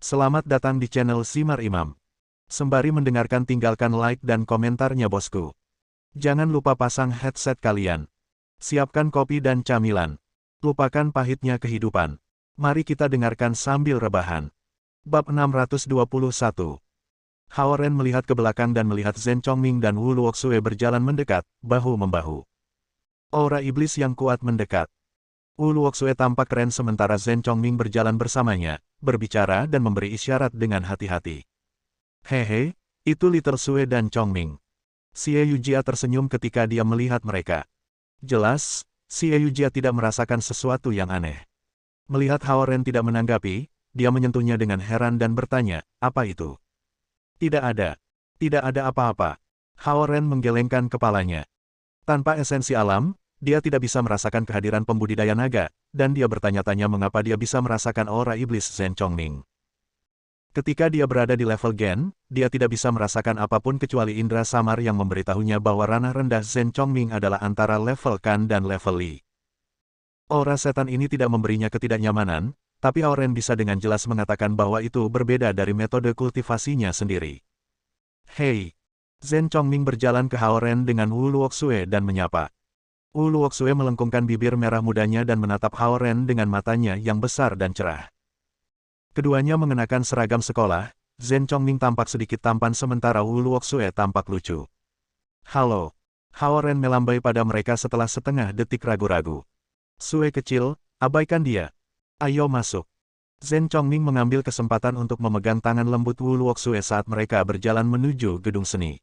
Selamat datang di channel Simar Imam. Sembari mendengarkan tinggalkan like dan komentarnya bosku. Jangan lupa pasang headset kalian. Siapkan kopi dan camilan. Lupakan pahitnya kehidupan. Mari kita dengarkan sambil rebahan. Bab 621. Hao Ren melihat ke belakang dan melihat Zhen Chongming dan Wu Luoxue berjalan mendekat, bahu-membahu. Aura iblis yang kuat mendekat. Wu Luoxue tampak keren sementara Zhen Chongming berjalan bersamanya, berbicara dan memberi isyarat dengan hati-hati. Hehe, itu Little Sue dan Chongming. Xie Yujia tersenyum ketika dia melihat mereka. Jelas, Xie Yujia tidak merasakan sesuatu yang aneh. Melihat Hao Ren tidak menanggapi, dia menyentuhnya dengan heran dan bertanya, apa itu? Tidak ada. Tidak ada apa-apa. Hao Ren menggelengkan kepalanya. Tanpa esensi alam, dia tidak bisa merasakan kehadiran pembudidaya naga, dan dia bertanya-tanya mengapa dia bisa merasakan aura iblis Zhen Chongming. Ketika dia berada di level Gen, dia tidak bisa merasakan apapun kecuali indera samar yang memberitahunya bahwa ranah rendah Zhen Chongming adalah antara level Kan dan level Li. Aura setan ini tidak memberinya ketidaknyamanan, tapi Hao Ren bisa dengan jelas mengatakan bahwa itu berbeda dari metode kultivasinya sendiri. Hei! Zhen Chongming berjalan ke Hao Ren dengan Wu Luoxue dan menyapa. Wu Luoxue melengkungkan bibir merah mudanya dan menatap Hao Ren dengan matanya yang besar dan cerah. Keduanya mengenakan seragam sekolah, Zhen Chongming tampak sedikit tampan sementara Wu Luoxue tampak lucu. Halo. Hao Ren melambai pada mereka setelah setengah detik ragu-ragu. Sue kecil, abaikan dia. Ayo masuk. Zhen Chongming mengambil kesempatan untuk memegang tangan lembut Wu Luoxue saat mereka berjalan menuju gedung seni.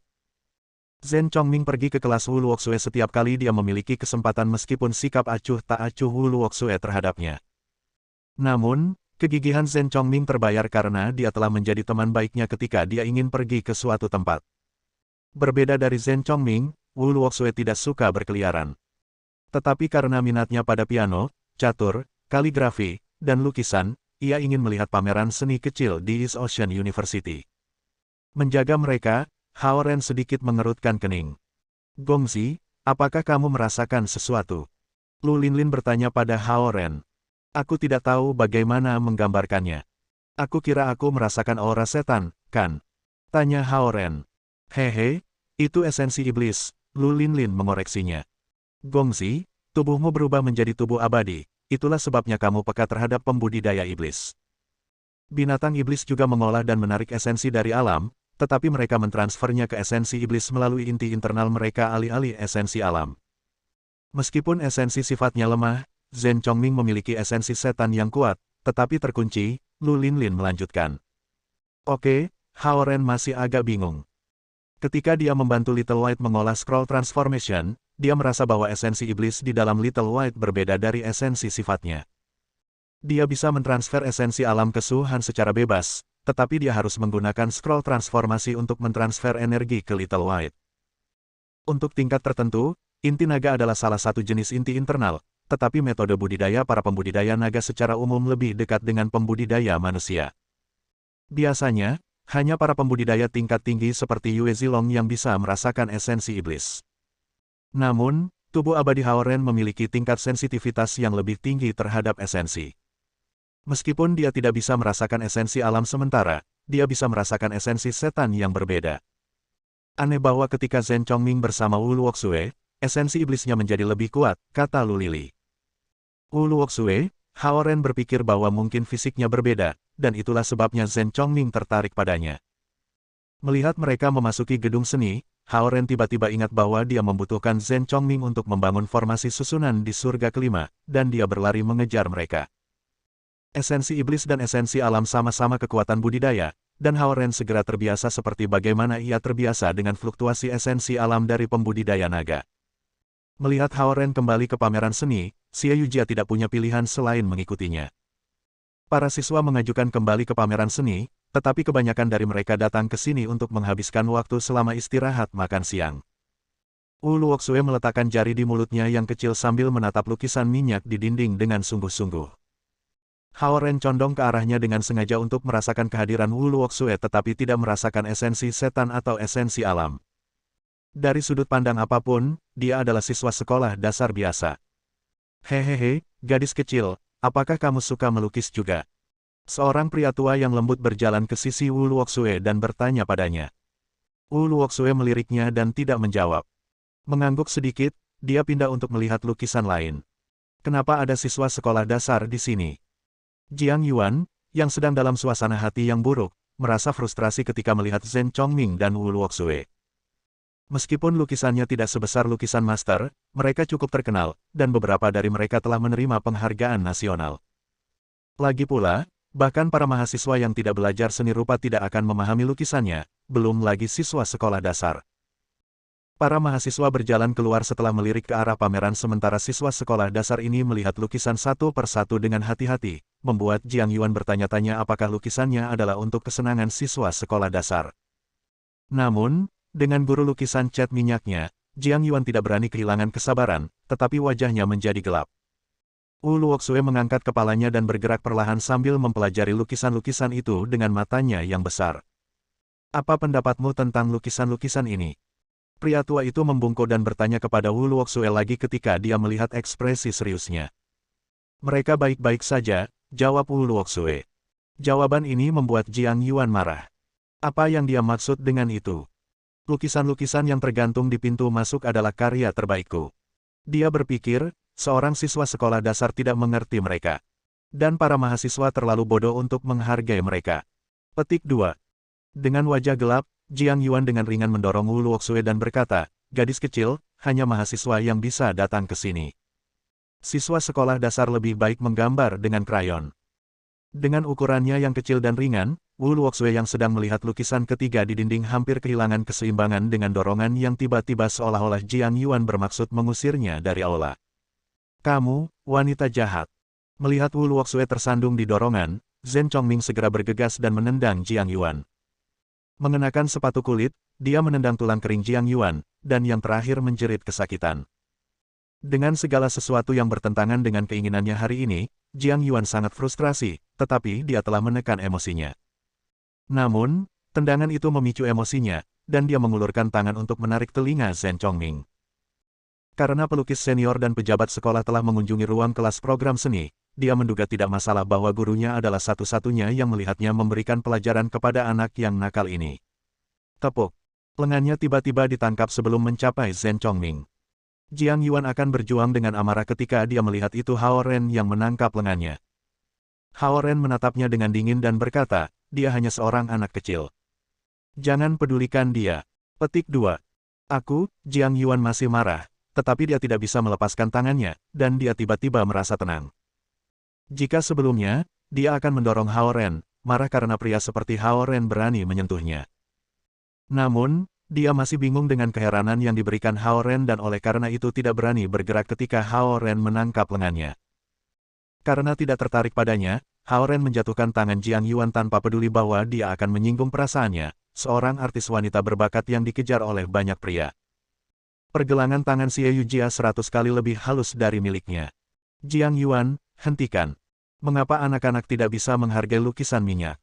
Zhen Chongming pergi ke kelas Wu Luoxue setiap kali dia memiliki kesempatan meskipun sikap acuh tak acuh Wu Luoxue terhadapnya. Namun, kegigihan Zhen Chongming terbayar karena dia telah menjadi teman baiknya ketika dia ingin pergi ke suatu tempat. Berbeda dari Zhen Chongming, Wu Luoxue tidak suka berkeliaran. Tetapi karena minatnya pada piano, catur, kaligrafi, dan lukisan, ia ingin melihat pameran seni kecil di East Ocean University. Menjaga mereka, Hao Ren sedikit mengerutkan kening. Gongzi, apakah kamu merasakan sesuatu? Lu Linlin bertanya pada Hao Ren. Aku tidak tahu bagaimana menggambarkannya. Aku kira aku merasakan aura setan, kan? Tanya Hao Ren. Hehe, itu esensi iblis, Lu Linlin mengoreksinya. Gongzi, tubuhmu berubah menjadi tubuh abadi, itulah sebabnya kamu peka terhadap pembudidaya iblis. Binatang iblis juga mengolah dan menarik esensi dari alam, tetapi mereka mentransfernya ke esensi iblis melalui inti internal mereka alih-alih esensi alam. Meskipun esensi sifatnya lemah, Zhen Chongming memiliki esensi setan yang kuat, tetapi terkunci, Lu Linlin melanjutkan. Oke, Hao Ren masih agak bingung. Ketika dia membantu Little White mengolah scroll transformation, dia merasa bahwa esensi iblis di dalam Little White berbeda dari esensi sifatnya. Dia bisa mentransfer esensi alam ke Su Han secara bebas, tetapi dia harus menggunakan scroll transformasi untuk mentransfer energi ke Little White. Untuk tingkat tertentu, inti naga adalah salah satu jenis inti internal, tetapi metode budidaya para pembudidaya naga secara umum lebih dekat dengan pembudidaya manusia. Biasanya, hanya para pembudidaya tingkat tinggi seperti Yue Zilong yang bisa merasakan esensi iblis. Namun, tubuh abadi Hao Ren memiliki tingkat sensitivitas yang lebih tinggi terhadap esensi. Meskipun dia tidak bisa merasakan esensi alam sementara, dia bisa merasakan esensi setan yang berbeda. Aneh bahwa ketika Zhen Chongming bersama Wu Luoxue, esensi iblisnya menjadi lebih kuat, kata Lu Lili. Wu Luoxue, Hao Ren berpikir bahwa mungkin fisiknya berbeda, dan itulah sebabnya Zhen Chongming tertarik padanya. Melihat mereka memasuki gedung seni, Hao Ren tiba-tiba ingat bahwa dia membutuhkan Zhen Chongming untuk membangun formasi susunan di surga kelima, dan dia berlari mengejar mereka. Esensi iblis dan esensi alam sama-sama kekuatan budidaya, dan Hao Ren segera terbiasa seperti bagaimana ia terbiasa dengan fluktuasi esensi alam dari pembudidaya naga. Melihat Hao Ren kembali ke pameran seni, Xie Yujia tidak punya pilihan selain mengikutinya. Para siswa mengajukan kembali ke pameran seni, tetapi kebanyakan dari mereka datang ke sini untuk menghabiskan waktu selama istirahat makan siang. Wu Luoxue meletakkan jari di mulutnya yang kecil sambil menatap lukisan minyak di dinding dengan sungguh-sungguh. Hao Ren condong ke arahnya dengan sengaja untuk merasakan kehadiran Wu Luoxue tetapi tidak merasakan esensi setan atau esensi alam. Dari sudut pandang apapun, dia adalah siswa sekolah dasar biasa. Hehehe, gadis kecil, apakah kamu suka melukis juga? Seorang pria tua yang lembut berjalan ke sisi Wu Luoxue dan bertanya padanya. Wu Luoxue meliriknya dan tidak menjawab. Mengangguk sedikit, dia pindah untuk melihat lukisan lain. Kenapa ada siswa sekolah dasar di sini? Jiang Yuan, yang sedang dalam suasana hati yang buruk, merasa frustrasi ketika melihat Zhen Chongming dan Wu Luoxue. Meskipun lukisannya tidak sebesar lukisan master, mereka cukup terkenal, dan beberapa dari mereka telah menerima penghargaan nasional. Lagi pula, bahkan para mahasiswa yang tidak belajar seni rupa tidak akan memahami lukisannya, belum lagi siswa sekolah dasar. Para mahasiswa berjalan keluar setelah melirik ke arah pameran sementara siswa sekolah dasar ini melihat lukisan satu persatu dengan hati-hati, membuat Jiang Yuan bertanya-tanya apakah lukisannya adalah untuk kesenangan siswa sekolah dasar. Namun, dengan guru lukisan cat minyaknya, Jiang Yuan tidak berani kehilangan kesabaran, tetapi wajahnya menjadi gelap. Wu Luoxue mengangkat kepalanya dan bergerak perlahan sambil mempelajari lukisan-lukisan itu dengan matanya yang besar. Apa pendapatmu tentang lukisan-lukisan ini? Pria tua itu membungkuk dan bertanya kepada Wu Luoxue lagi ketika dia melihat ekspresi seriusnya. Mereka baik-baik saja, jawab Wu Luoxue. Jawaban ini membuat Jiang Yuan marah. Apa yang dia maksud dengan itu? Lukisan-lukisan yang tergantung di pintu masuk adalah karya terbaikku. Dia berpikir, seorang siswa sekolah dasar tidak mengerti mereka. Dan para mahasiswa terlalu bodoh untuk menghargai mereka. Petik 2. Dengan wajah gelap, Jiang Yuan dengan ringan mendorong Wu Luoxue dan berkata, gadis kecil, hanya mahasiswa yang bisa datang ke sini. Siswa sekolah dasar lebih baik menggambar dengan krayon. Dengan ukurannya yang kecil dan ringan, Wu Luoxue yang sedang melihat lukisan ketiga di dinding hampir kehilangan keseimbangan dengan dorongan yang tiba-tiba seolah-olah Jiang Yuan bermaksud mengusirnya dari aula. Kamu, wanita jahat. Melihat Wu Luoxue tersandung di dorongan, Zhen Chongming segera bergegas dan menendang Jiang Yuan. Mengenakan sepatu kulit, dia menendang tulang kering Jiang Yuan, dan yang terakhir menjerit kesakitan. Dengan segala sesuatu yang bertentangan dengan keinginannya hari ini, Jiang Yuan sangat frustrasi, tetapi dia telah menekan emosinya. Namun, tendangan itu memicu emosinya, dan dia mengulurkan tangan untuk menarik telinga Zhen Chongming. Karena pelukis senior dan pejabat sekolah telah mengunjungi ruang kelas program seni, dia menduga tidak masalah bahwa gurunya adalah satu-satunya yang melihatnya memberikan pelajaran kepada anak yang nakal ini. Tepuk. Lengannya tiba-tiba ditangkap sebelum mencapai Zhen Chongming. Jiang Yuan akan berjuang dengan amarah ketika dia melihat itu Hao Ren yang menangkap lengannya. Hao Ren menatapnya dengan dingin dan berkata, dia hanya seorang anak kecil. Jangan pedulikan dia. Petik 2. Aku, Jiang Yuan masih marah, tetapi dia tidak bisa melepaskan tangannya, dan dia tiba-tiba merasa tenang. Jika sebelumnya, dia akan mendorong Hao Ren, marah karena pria seperti Hao Ren berani menyentuhnya. Namun, dia masih bingung dengan keheranan yang diberikan Hao Ren dan oleh karena itu tidak berani bergerak ketika Hao Ren menangkap lengannya. Karena tidak tertarik padanya, Hao Ren menjatuhkan tangan Jiang Yuan tanpa peduli bahwa dia akan menyinggung perasaannya, seorang artis wanita berbakat yang dikejar oleh banyak pria. Pergelangan tangan Xie Yujia 100 kali lebih halus dari miliknya. Jiang Yuan, hentikan. Mengapa anak-anak tidak bisa menghargai lukisan minyak?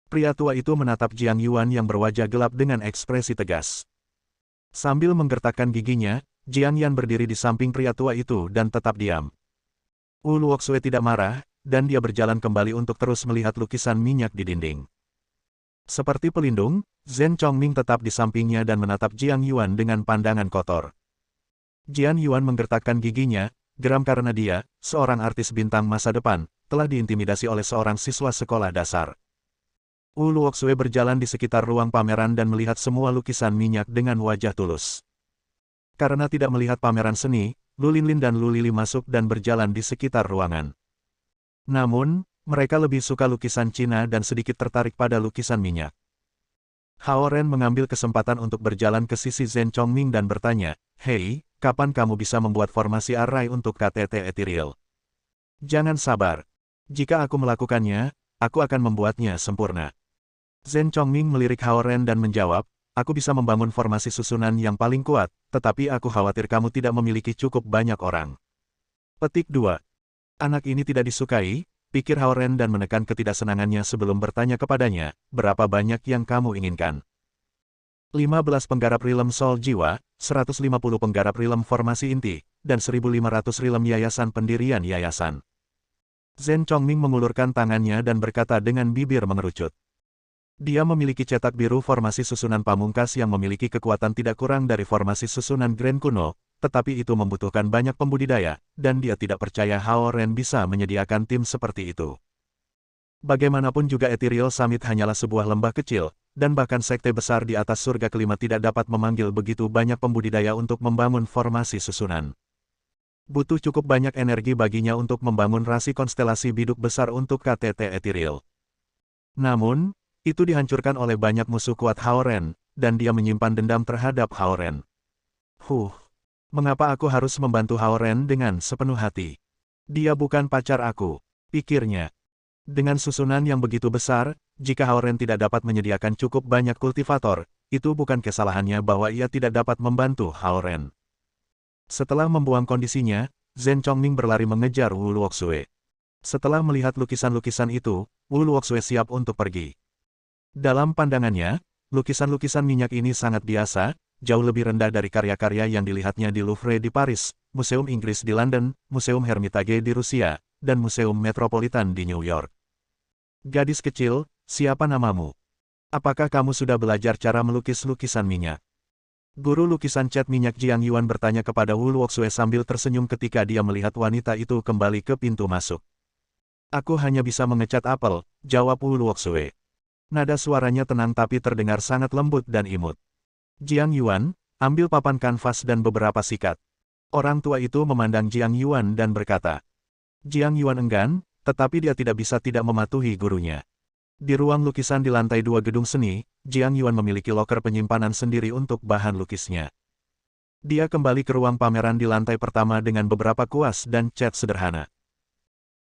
Pria tua itu menatap Jiang Yuan yang berwajah gelap dengan ekspresi tegas. Sambil menggertakkan giginya, Jiang Yan berdiri di samping pria tua itu dan tetap diam. Wu Luoxue tidak marah, dan dia berjalan kembali untuk terus melihat lukisan minyak di dinding. Seperti pelindung, Zhen Chongming tetap di sampingnya dan menatap Jiang Yuan dengan pandangan kotor. Jiang Yuan menggertakkan giginya, geram karena dia, seorang artis bintang masa depan, telah diintimidasi oleh seorang siswa sekolah dasar. Wu Luoxue berjalan di sekitar ruang pameran dan melihat semua lukisan minyak dengan wajah tulus. Karena tidak melihat pameran seni, Lu Linlin dan Lu Lili masuk dan berjalan di sekitar ruangan. Namun, mereka lebih suka lukisan Cina dan sedikit tertarik pada lukisan minyak. Hao Ren mengambil kesempatan untuk berjalan ke sisi Zhen Chongming dan bertanya, "Hei, kapan kamu bisa membuat formasi array untuk KTT ethereal?" Jangan sabar. Jika aku melakukannya, aku akan membuatnya sempurna. Zhen Chongming melirik Hao Ren dan menjawab, aku bisa membangun formasi susunan yang paling kuat, tetapi aku khawatir kamu tidak memiliki cukup banyak orang. Petik 2. Anak ini tidak disukai, pikir Hao Ren dan menekan ketidaksenangannya sebelum bertanya kepadanya, berapa banyak yang kamu inginkan? 15 penggarap rilem Sol Jiwa, 150 penggarap rilem formasi inti, dan 1.500 rilem yayasan pendirian yayasan. Zhen Chongming mengulurkan tangannya dan berkata dengan bibir mengerucut. Dia memiliki cetak biru formasi susunan pamungkas yang memiliki kekuatan tidak kurang dari formasi susunan Grand kuno, tetapi itu membutuhkan banyak pembudidaya, dan dia tidak percaya Hao Ren bisa menyediakan tim seperti itu. Bagaimanapun juga Ethereal Summit hanyalah sebuah lembah kecil, dan bahkan sekte besar di atas surga kelima tidak dapat memanggil begitu banyak pembudidaya untuk membangun formasi susunan. Butuh cukup banyak energi baginya untuk membangun rasi konstelasi biduk besar untuk KTT Ethereal. Namun, itu dihancurkan oleh banyak musuh kuat Hao Ren, dan dia menyimpan dendam terhadap Hao Ren. Mengapa aku harus membantu Hao Ren dengan sepenuh hati? Dia bukan pacar aku, pikirnya. Dengan susunan yang begitu besar, jika Hao Ren tidak dapat menyediakan cukup banyak kultivator, itu bukan kesalahannya bahwa ia tidak dapat membantu Hao Ren. Setelah membuang kondisinya, Zhen Chongming berlari mengejar Wu Luoxue. Setelah melihat lukisan-lukisan itu, Wu Luoxue siap untuk pergi. Dalam pandangannya, lukisan-lukisan minyak ini sangat biasa, jauh lebih rendah dari karya-karya yang dilihatnya di Louvre di Paris, Museum Inggris di London, Museum Hermitage di Rusia, dan Museum Metropolitan di New York. Gadis kecil, siapa namamu? Apakah kamu sudah belajar cara melukis lukisan minyak? Guru lukisan cat minyak Jiang Yuan bertanya kepada Wu Luoxue sambil tersenyum ketika dia melihat wanita itu kembali ke pintu masuk. Aku hanya bisa mengecat apel, jawab Wu Luoxue. Nada suaranya tenang tapi terdengar sangat lembut dan imut. Jiang Yuan, ambil papan kanvas dan beberapa sikat. Orang tua itu memandang Jiang Yuan dan berkata. Jiang Yuan enggan, tetapi dia tidak bisa tidak mematuhi gurunya. Di ruang lukisan di lantai 2 gedung seni, Jiang Yuan memiliki loker penyimpanan sendiri untuk bahan lukisnya. Dia kembali ke ruang pameran di lantai pertama dengan beberapa kuas dan cat sederhana.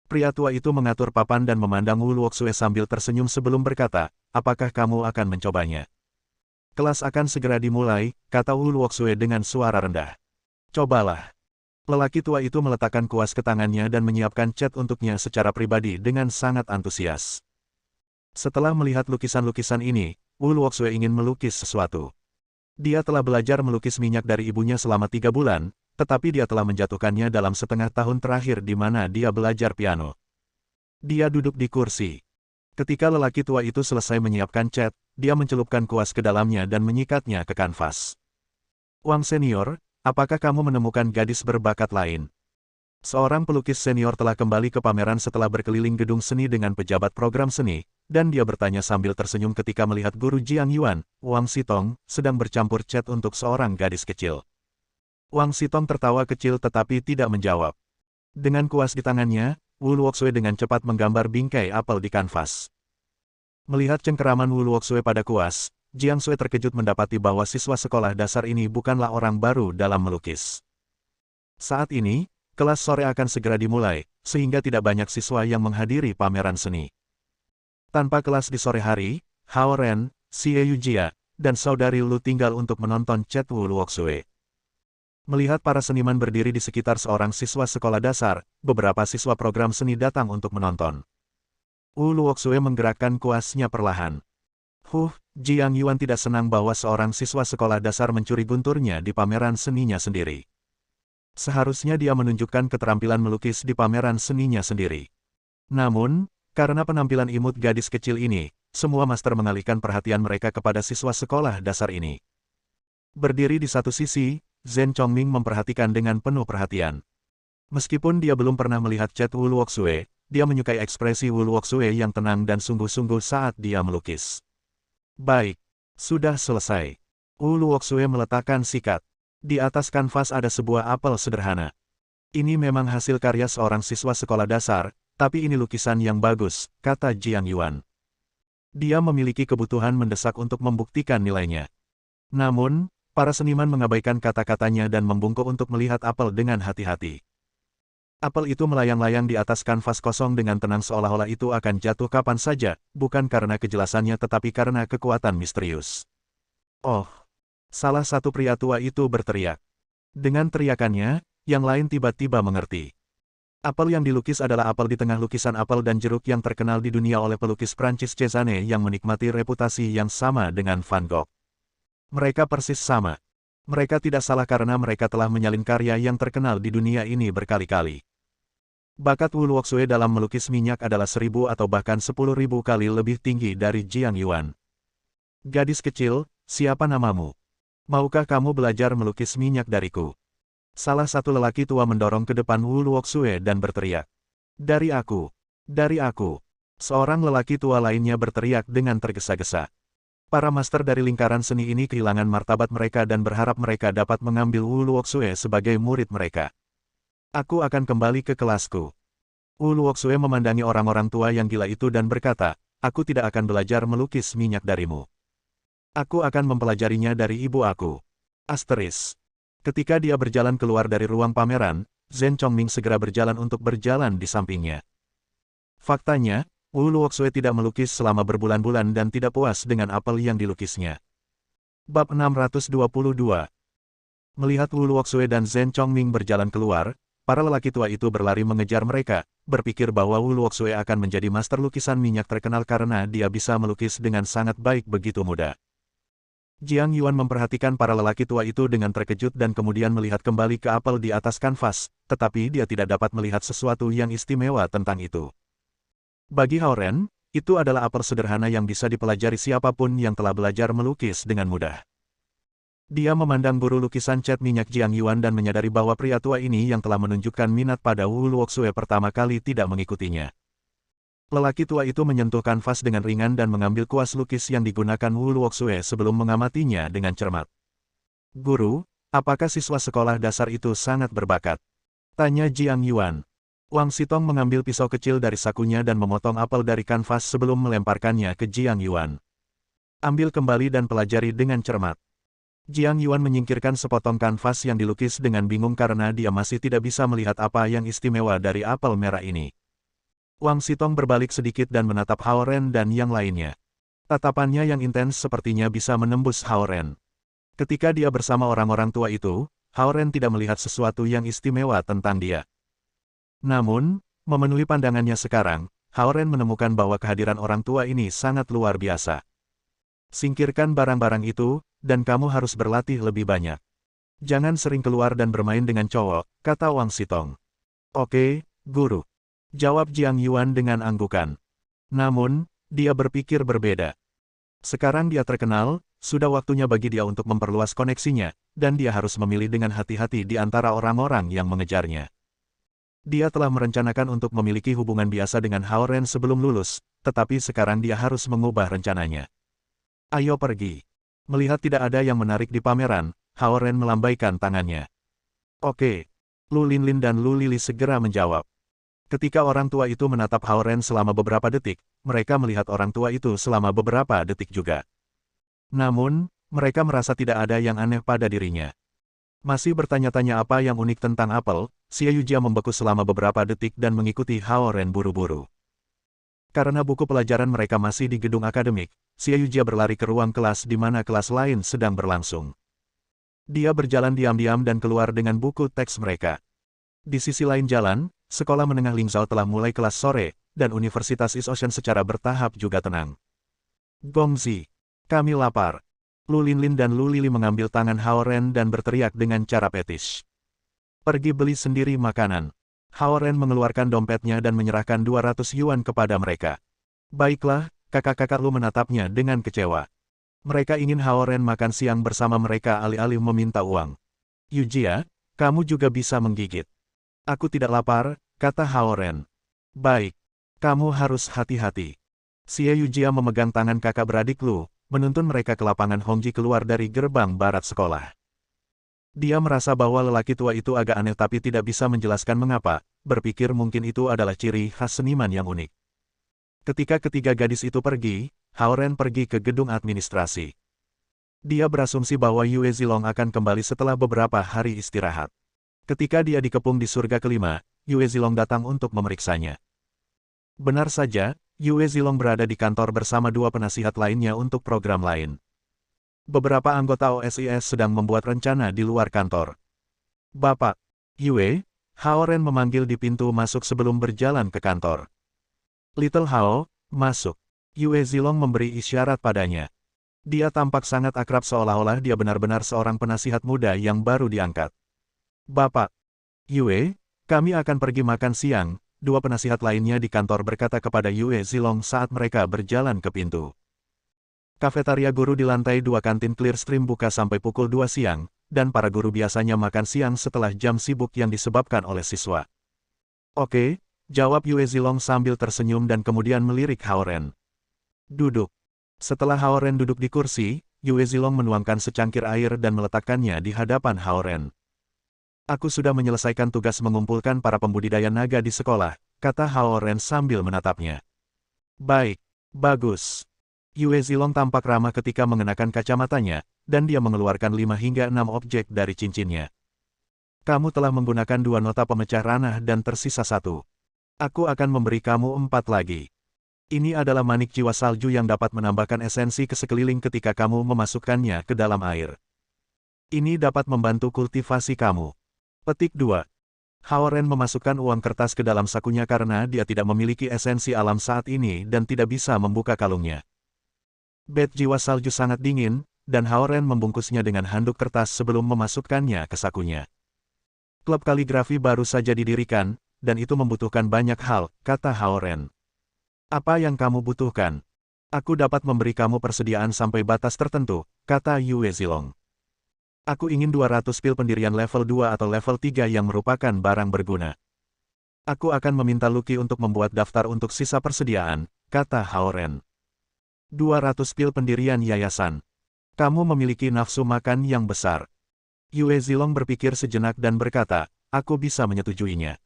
Pria tua itu mengatur papan dan memandang Wu Luoxue sambil tersenyum sebelum berkata, apakah kamu akan mencobanya? Kelas akan segera dimulai, kata Wu Luoxue dengan suara rendah. Cobalah. Lelaki tua itu meletakkan kuas ke tangannya dan menyiapkan cat untuknya secara pribadi dengan sangat antusias. Setelah melihat lukisan-lukisan ini, Wu Luoxue ingin melukis sesuatu. Dia telah belajar melukis minyak dari ibunya selama 3 bulan, tetapi dia telah menjatuhkannya dalam setengah tahun terakhir di mana dia belajar piano. Dia duduk di kursi. Ketika lelaki tua itu selesai menyiapkan cat, dia mencelupkan kuas ke dalamnya dan menyikatnya ke kanvas. Wang senior, apakah kamu menemukan gadis berbakat lain? Seorang pelukis senior telah kembali ke pameran setelah berkeliling gedung seni dengan pejabat program seni, dan dia bertanya sambil tersenyum ketika melihat guru Jiang Yuan, Wang Sitong, sedang bercampur cat untuk seorang gadis kecil. Wang Sitong tertawa kecil tetapi tidak menjawab. Dengan kuas di tangannya, Wu Luoxue dengan cepat menggambar bingkai apel di kanvas. Melihat cengkeraman Wu Luoxue pada kuas, Jiang Sui terkejut mendapati bahwa siswa sekolah dasar ini bukanlah orang baru dalam melukis. Saat ini, kelas sore akan segera dimulai, sehingga tidak banyak siswa yang menghadiri pameran seni. Tanpa kelas di sore hari, Hao Ren, Xie Yujia, dan saudari Lu tinggal untuk menonton cat Wu Luoxue. Melihat para seniman berdiri di sekitar seorang siswa sekolah dasar, beberapa siswa program seni datang untuk menonton. Wu Luoxue menggerakkan kuasnya perlahan. Jiang Yuan tidak senang bahwa seorang siswa sekolah dasar mencuri gunturnya di pameran seninya sendiri. Seharusnya dia menunjukkan keterampilan melukis di pameran seninya sendiri. Namun, karena penampilan imut gadis kecil ini, semua master mengalihkan perhatian mereka kepada siswa sekolah dasar ini. Berdiri di satu sisi, Zhen Chongming memperhatikan dengan penuh perhatian. Meskipun dia belum pernah melihat cat Wu Luoxue, dia menyukai ekspresi Wu Luoxue yang tenang dan sungguh-sungguh saat dia melukis. Baik, sudah selesai. Wu Luoxue meletakkan sikat. Di atas kanvas ada sebuah apel sederhana. Ini memang hasil karya seorang siswa sekolah dasar, tapi ini lukisan yang bagus, kata Jiang Yuan. Dia memiliki kebutuhan mendesak untuk membuktikan nilainya. Namun, para seniman mengabaikan kata-katanya dan membungkuk untuk melihat apel dengan hati-hati. Apel itu melayang-layang di atas kanvas kosong dengan tenang seolah-olah itu akan jatuh kapan saja, bukan karena kejelasannya tetapi karena kekuatan misterius. Oh! Salah satu pria tua itu berteriak. Dengan teriakannya, yang lain tiba-tiba mengerti. Apel yang dilukis adalah apel di tengah lukisan apel dan jeruk yang terkenal di dunia oleh pelukis Prancis Cézanne yang menikmati reputasi yang sama dengan Van Gogh. Mereka persis sama. Mereka tidak salah karena mereka telah menyalin karya yang terkenal di dunia ini berkali-kali. Bakat Wu Luoxue dalam melukis minyak adalah 1000 atau bahkan 10.000 kali lebih tinggi dari Jiang Yuan. Gadis kecil, siapa namamu? Maukah kamu belajar melukis minyak dariku? Salah satu lelaki tua mendorong ke depan Wu Luoxue dan berteriak. Dari aku! Dari aku! Seorang lelaki tua lainnya berteriak dengan tergesa-gesa. Para master dari lingkaran seni ini kehilangan martabat mereka dan berharap mereka dapat mengambil Wu Luoxue sebagai murid mereka. Aku akan kembali ke kelasku. Wu Luoxue memandangi orang-orang tua yang gila itu dan berkata, aku tidak akan belajar melukis minyak darimu. Aku akan mempelajarinya dari ibu aku. Asteris. Ketika dia berjalan keluar dari ruang pameran, Zhen Chongming segera berjalan untuk berjalan di sampingnya. Faktanya, Wu Luoxue tidak melukis selama berbulan-bulan dan tidak puas dengan apel yang dilukisnya. Bab 622. Melihat Wu Luoxue dan Zhen Chongming berjalan keluar, para lelaki tua itu berlari mengejar mereka, berpikir bahwa Wu Luoxue akan menjadi master lukisan minyak terkenal karena dia bisa melukis dengan sangat baik begitu mudah. Jiang Yuan memperhatikan para lelaki tua itu dengan terkejut dan kemudian melihat kembali ke apel di atas kanvas, tetapi dia tidak dapat melihat sesuatu yang istimewa tentang itu. Bagi Hao Ren, itu adalah apel sederhana yang bisa dipelajari siapapun yang telah belajar melukis dengan mudah. Dia memandang guru lukisan cat minyak Jiang Yuan dan menyadari bahwa pria tua ini yang telah menunjukkan minat pada Wu Luoxue pertama kali tidak mengikutinya. Lelaki tua itu menyentuh kanvas dengan ringan dan mengambil kuas lukis yang digunakan Wu Luoxue sebelum mengamatinya dengan cermat. Guru, apakah siswa sekolah dasar itu sangat berbakat? Tanya Jiang Yuan. Wang Sitong mengambil pisau kecil dari sakunya dan memotong apel dari kanvas sebelum melemparkannya ke Jiang Yuan. Ambil kembali dan pelajari dengan cermat. Jiang Yuan menyingkirkan sepotong kanvas yang dilukis dengan bingung karena dia masih tidak bisa melihat apa yang istimewa dari apel merah ini. Wang Sitong berbalik sedikit dan menatap Hao Ren dan yang lainnya. Tatapannya yang intens sepertinya bisa menembus Hao Ren. Ketika dia bersama orang-orang tua itu, Hao Ren tidak melihat sesuatu yang istimewa tentang dia. Namun, memenuhi pandangannya sekarang, Hao Ren menemukan bahwa kehadiran orang tua ini sangat luar biasa. Singkirkan barang-barang itu, dan kamu harus berlatih lebih banyak. Jangan sering keluar dan bermain dengan cowok, kata Wang Sitong. Oke, guru. Jawab Jiang Yuan dengan anggukan. Namun, dia berpikir berbeda. Sekarang dia terkenal, sudah waktunya bagi dia untuk memperluas koneksinya, dan dia harus memilih dengan hati-hati di antara orang-orang yang mengejarnya. Dia telah merencanakan untuk memiliki hubungan biasa dengan Hao Ren sebelum lulus, tetapi sekarang dia harus mengubah rencananya. Ayo pergi. Melihat tidak ada yang menarik di pameran, Hao Ren melambaikan tangannya. Oke. Lu Linlin dan Lu Lili segera menjawab. Ketika orang tua itu menatap Hao Ren selama beberapa detik, mereka melihat orang tua itu selama beberapa detik juga. Namun, mereka merasa tidak ada yang aneh pada dirinya. Masih bertanya-tanya apa yang unik tentang apel, Xie Yujia membeku selama beberapa detik dan mengikuti Hao Ren buru-buru. Karena buku pelajaran mereka masih di gedung akademik, Xie Yujia berlari ke ruang kelas di mana kelas lain sedang berlangsung. Dia berjalan diam-diam dan keluar dengan buku teks mereka. Di sisi lain jalan, sekolah menengah Lingzhou telah mulai kelas sore, dan Universitas East Ocean secara bertahap juga tenang. Gongzi, kami lapar. Lu Linlin dan Lu Lili mengambil tangan Hao Ren dan berteriak dengan cara fetish. Pergi beli sendiri makanan. Hao Ren mengeluarkan dompetnya dan menyerahkan 200 yuan kepada mereka. Baiklah, kakak-kakak Lu menatapnya dengan kecewa. Mereka ingin Hao Ren makan siang bersama mereka alih-alih meminta uang. Yujia, kamu juga bisa menggigit. Aku tidak lapar, kata Hao Ren. Baik. Kamu harus hati-hati. Xie Yujia memegang tangan kakak beradik Lu, menuntun mereka ke lapangan Hongji keluar dari gerbang barat sekolah. Dia merasa bahwa lelaki tua itu agak aneh tapi tidak bisa menjelaskan mengapa, berpikir mungkin itu adalah ciri khas seniman yang unik. Ketika ketiga gadis itu pergi, Hao Ren pergi ke gedung administrasi. Dia berasumsi bahwa Yue Zilong akan kembali setelah beberapa hari istirahat. Ketika dia dikepung di surga kelima, Yue Zilong datang untuk memeriksanya. Benar saja, Yue Zilong berada di kantor bersama dua penasihat lainnya untuk program lain. Beberapa anggota OSIS sedang membuat rencana di luar kantor. Bapak, Yue, Hao Ren memanggil di pintu masuk sebelum berjalan ke kantor. Little Hao, masuk. Yue Zilong memberi isyarat padanya. Dia tampak sangat akrab seolah-olah dia benar-benar seorang penasihat muda yang baru diangkat. Bapak, Yue, kami akan pergi makan siang, dua penasihat lainnya di kantor berkata kepada Yue Zilong saat mereka berjalan ke pintu. Kafetaria guru di lantai 2 kantin Clearstream buka sampai pukul 2 siang, dan para guru biasanya makan siang setelah jam sibuk yang disebabkan oleh siswa. Oke, jawab Yue Zilong sambil tersenyum dan kemudian melirik Hao Ren. Duduk. Setelah Hao Ren duduk di kursi, Yue Zilong menuangkan secangkir air dan meletakkannya di hadapan Hao Ren. Aku sudah menyelesaikan tugas mengumpulkan para pembudidaya naga di sekolah, kata Hao Ren sambil menatapnya. Baik, bagus. Yue Zilong tampak ramah ketika mengenakan kacamatanya, dan dia mengeluarkan 5 hingga 6 objek dari cincinnya. Kamu telah menggunakan 2 nota pemecah ranah dan tersisa 1. Aku akan memberi kamu 4 lagi. Ini adalah manik jiwa salju yang dapat menambahkan esensi ke sekeliling ketika kamu memasukkannya ke dalam air. Ini dapat membantu kultivasi kamu. Petik 2. Hao Ren memasukkan uang kertas ke dalam sakunya karena dia tidak memiliki esensi alam saat ini dan tidak bisa membuka kalungnya. Bed jiwa salju sangat dingin, dan Hao Ren membungkusnya dengan handuk kertas sebelum memasukkannya ke sakunya. Klub kaligrafi baru saja didirikan, dan itu membutuhkan banyak hal, kata Hao Ren. Apa yang kamu butuhkan? Aku dapat memberi kamu persediaan sampai batas tertentu, kata Yue Zilong. Aku ingin 200 pil pendirian level 2 atau level 3 yang merupakan barang berguna. Aku akan meminta Lucky untuk membuat daftar untuk sisa persediaan, kata Hao Ren. 200 pil pendirian yayasan. Kamu memiliki nafsu makan yang besar. Yue Zilong berpikir sejenak dan berkata, aku bisa menyetujuinya.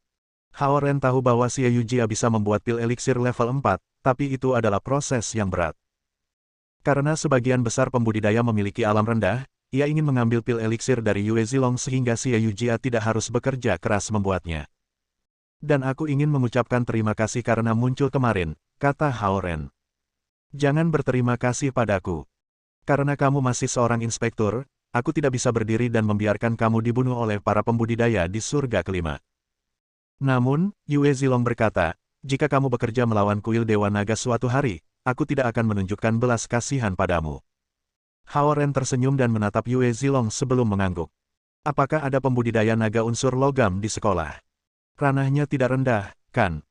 Hao Ren tahu bahwa Xie Yujia bisa membuat pil eliksir level 4, tapi itu adalah proses yang berat. Karena sebagian besar pembudidaya memiliki alam rendah, ia ingin mengambil pil eliksir dari Yue Zilong sehingga Xie Yujia tidak harus bekerja keras membuatnya. Dan aku ingin mengucapkan terima kasih karena muncul kemarin, kata Hao Ren. Jangan berterima kasih padaku. Karena kamu masih seorang inspektur, aku tidak bisa berdiri dan membiarkan kamu dibunuh oleh para pembudidaya di surga kelima. Namun, Yue Zilong berkata, jika kamu bekerja melawan kuil Dewa Naga suatu hari, aku tidak akan menunjukkan belas kasihan padamu. Hao Ren tersenyum dan menatap Yue Zilong sebelum mengangguk. Apakah ada pembudidaya naga unsur logam di sekolah? Ranahnya tidak rendah, kan?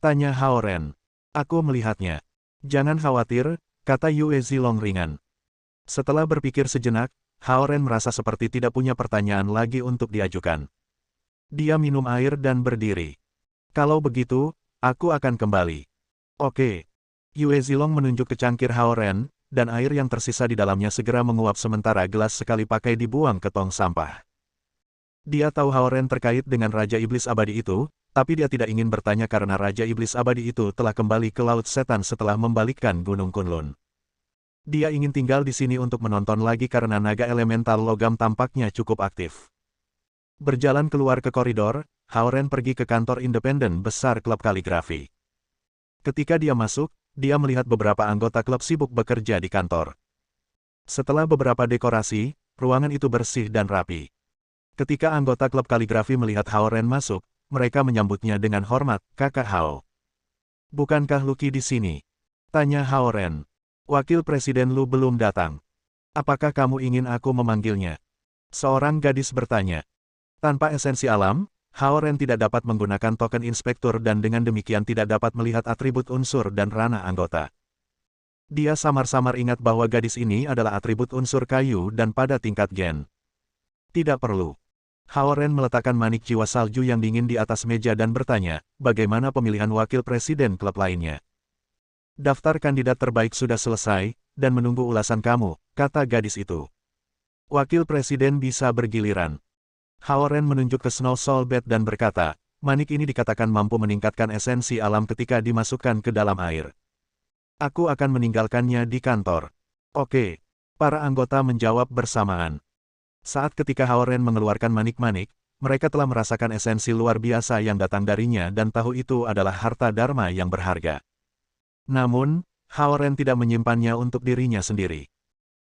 Tanya Hao Ren. Aku melihatnya. Jangan khawatir, kata Yue Zilong ringan. Setelah berpikir sejenak, Hao Ren merasa seperti tidak punya pertanyaan lagi untuk diajukan. Dia minum air dan berdiri. Kalau begitu, aku akan kembali. Oke. Yue Zilong menunjuk ke cangkir Hao Ren, dan air yang tersisa di dalamnya segera menguap sementara gelas sekali pakai dibuang ke tong sampah. Dia tahu Hao Ren terkait dengan Raja Iblis Abadi itu, tapi dia tidak ingin bertanya karena Raja Iblis Abadi itu telah kembali ke Laut Setan setelah membalikkan Gunung Kunlun. Dia ingin tinggal di sini untuk menonton lagi karena naga elemental logam tampaknya cukup aktif. Berjalan keluar ke koridor, Hao Ren pergi ke kantor independen besar klub kaligrafi. Ketika dia masuk, dia melihat beberapa anggota klub sibuk bekerja di kantor. Setelah beberapa dekorasi, ruangan itu bersih dan rapi. Ketika anggota klub kaligrafi melihat Hao Ren masuk, mereka menyambutnya dengan hormat, Kakak Hao. Bukankah Lucky di sini? Tanya Hao Ren. Wakil Presiden Lu belum datang. Apakah kamu ingin aku memanggilnya? Seorang gadis bertanya. Tanpa esensi alam, Hao Ren tidak dapat menggunakan token inspektur dan dengan demikian tidak dapat melihat atribut unsur dan ranah anggota. Dia samar-samar ingat bahwa gadis ini adalah atribut unsur kayu dan pada tingkat gen. Tidak perlu. Hao Ren meletakkan manik jiwa salju yang dingin di atas meja dan bertanya, bagaimana pemilihan wakil presiden klub lainnya? Daftar kandidat terbaik sudah selesai, dan menunggu ulasan kamu, kata gadis itu. Wakil presiden bisa bergiliran. Hao Ren menunjuk ke Snow Soul Bed dan berkata, manik ini dikatakan mampu meningkatkan esensi alam ketika dimasukkan ke dalam air. Aku akan meninggalkannya di kantor. Oke. Para anggota menjawab bersamaan. Saat ketika Hao Ren mengeluarkan manik-manik, mereka telah merasakan esensi luar biasa yang datang darinya dan tahu itu adalah harta dharma yang berharga. Namun, Hao Ren tidak menyimpannya untuk dirinya sendiri.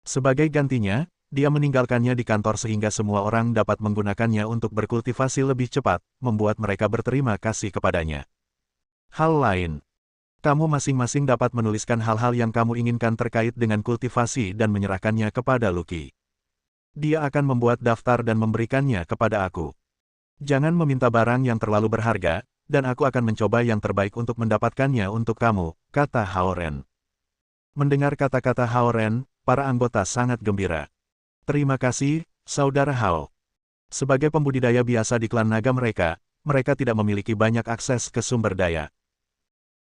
Sebagai gantinya, dia meninggalkannya di kantor sehingga semua orang dapat menggunakannya untuk berkultivasi lebih cepat, membuat mereka berterima kasih kepadanya. Hal lain. Kamu masing-masing dapat menuliskan hal-hal yang kamu inginkan terkait dengan kultivasi dan menyerahkannya kepada Lucky. Dia akan membuat daftar dan memberikannya kepada aku. Jangan meminta barang yang terlalu berharga, dan aku akan mencoba yang terbaik untuk mendapatkannya untuk kamu, kata Hao Ren. Mendengar kata-kata Hao Ren, para anggota sangat gembira. Terima kasih, Saudara Hao. Sebagai pembudidaya biasa di klan naga mereka tidak memiliki banyak akses ke sumber daya.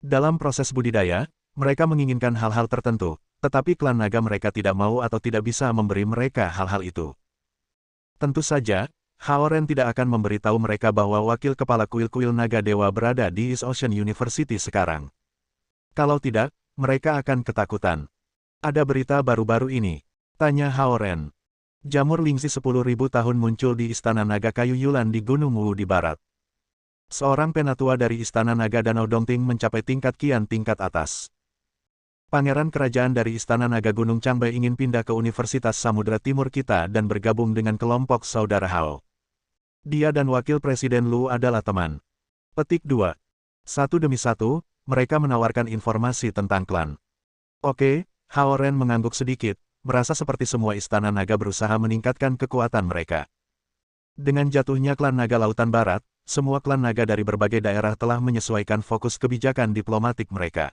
Dalam proses budidaya, mereka menginginkan hal-hal tertentu, tetapi klan naga mereka tidak mau atau tidak bisa memberi mereka hal-hal itu. Tentu saja, Hao Ren tidak akan memberitahu mereka bahwa wakil kepala kuil-kuil naga dewa berada di East Ocean University sekarang. Kalau tidak, mereka akan ketakutan. Ada berita baru-baru ini, tanya Hao Ren. Jamur Lingzi 10.000 tahun muncul di Istana Naga Kayu Yulan di Gunung Wu di barat. Seorang penatua dari Istana Naga Danau Dongting mencapai tingkat kian tingkat atas. Pangeran kerajaan dari Istana Naga Gunung Changbai ingin pindah ke Universitas Samudra Timur kita dan bergabung dengan kelompok Saudara Hao. Dia dan Wakil Presiden Lu adalah teman. Petik 2. Satu demi satu, mereka menawarkan informasi tentang klan. Oke, Hao Ren mengangguk sedikit, merasa seperti semua Istana Naga berusaha meningkatkan kekuatan mereka. Dengan jatuhnya klan Naga Lautan Barat, semua klan naga dari berbagai daerah telah menyesuaikan fokus kebijakan diplomatik mereka.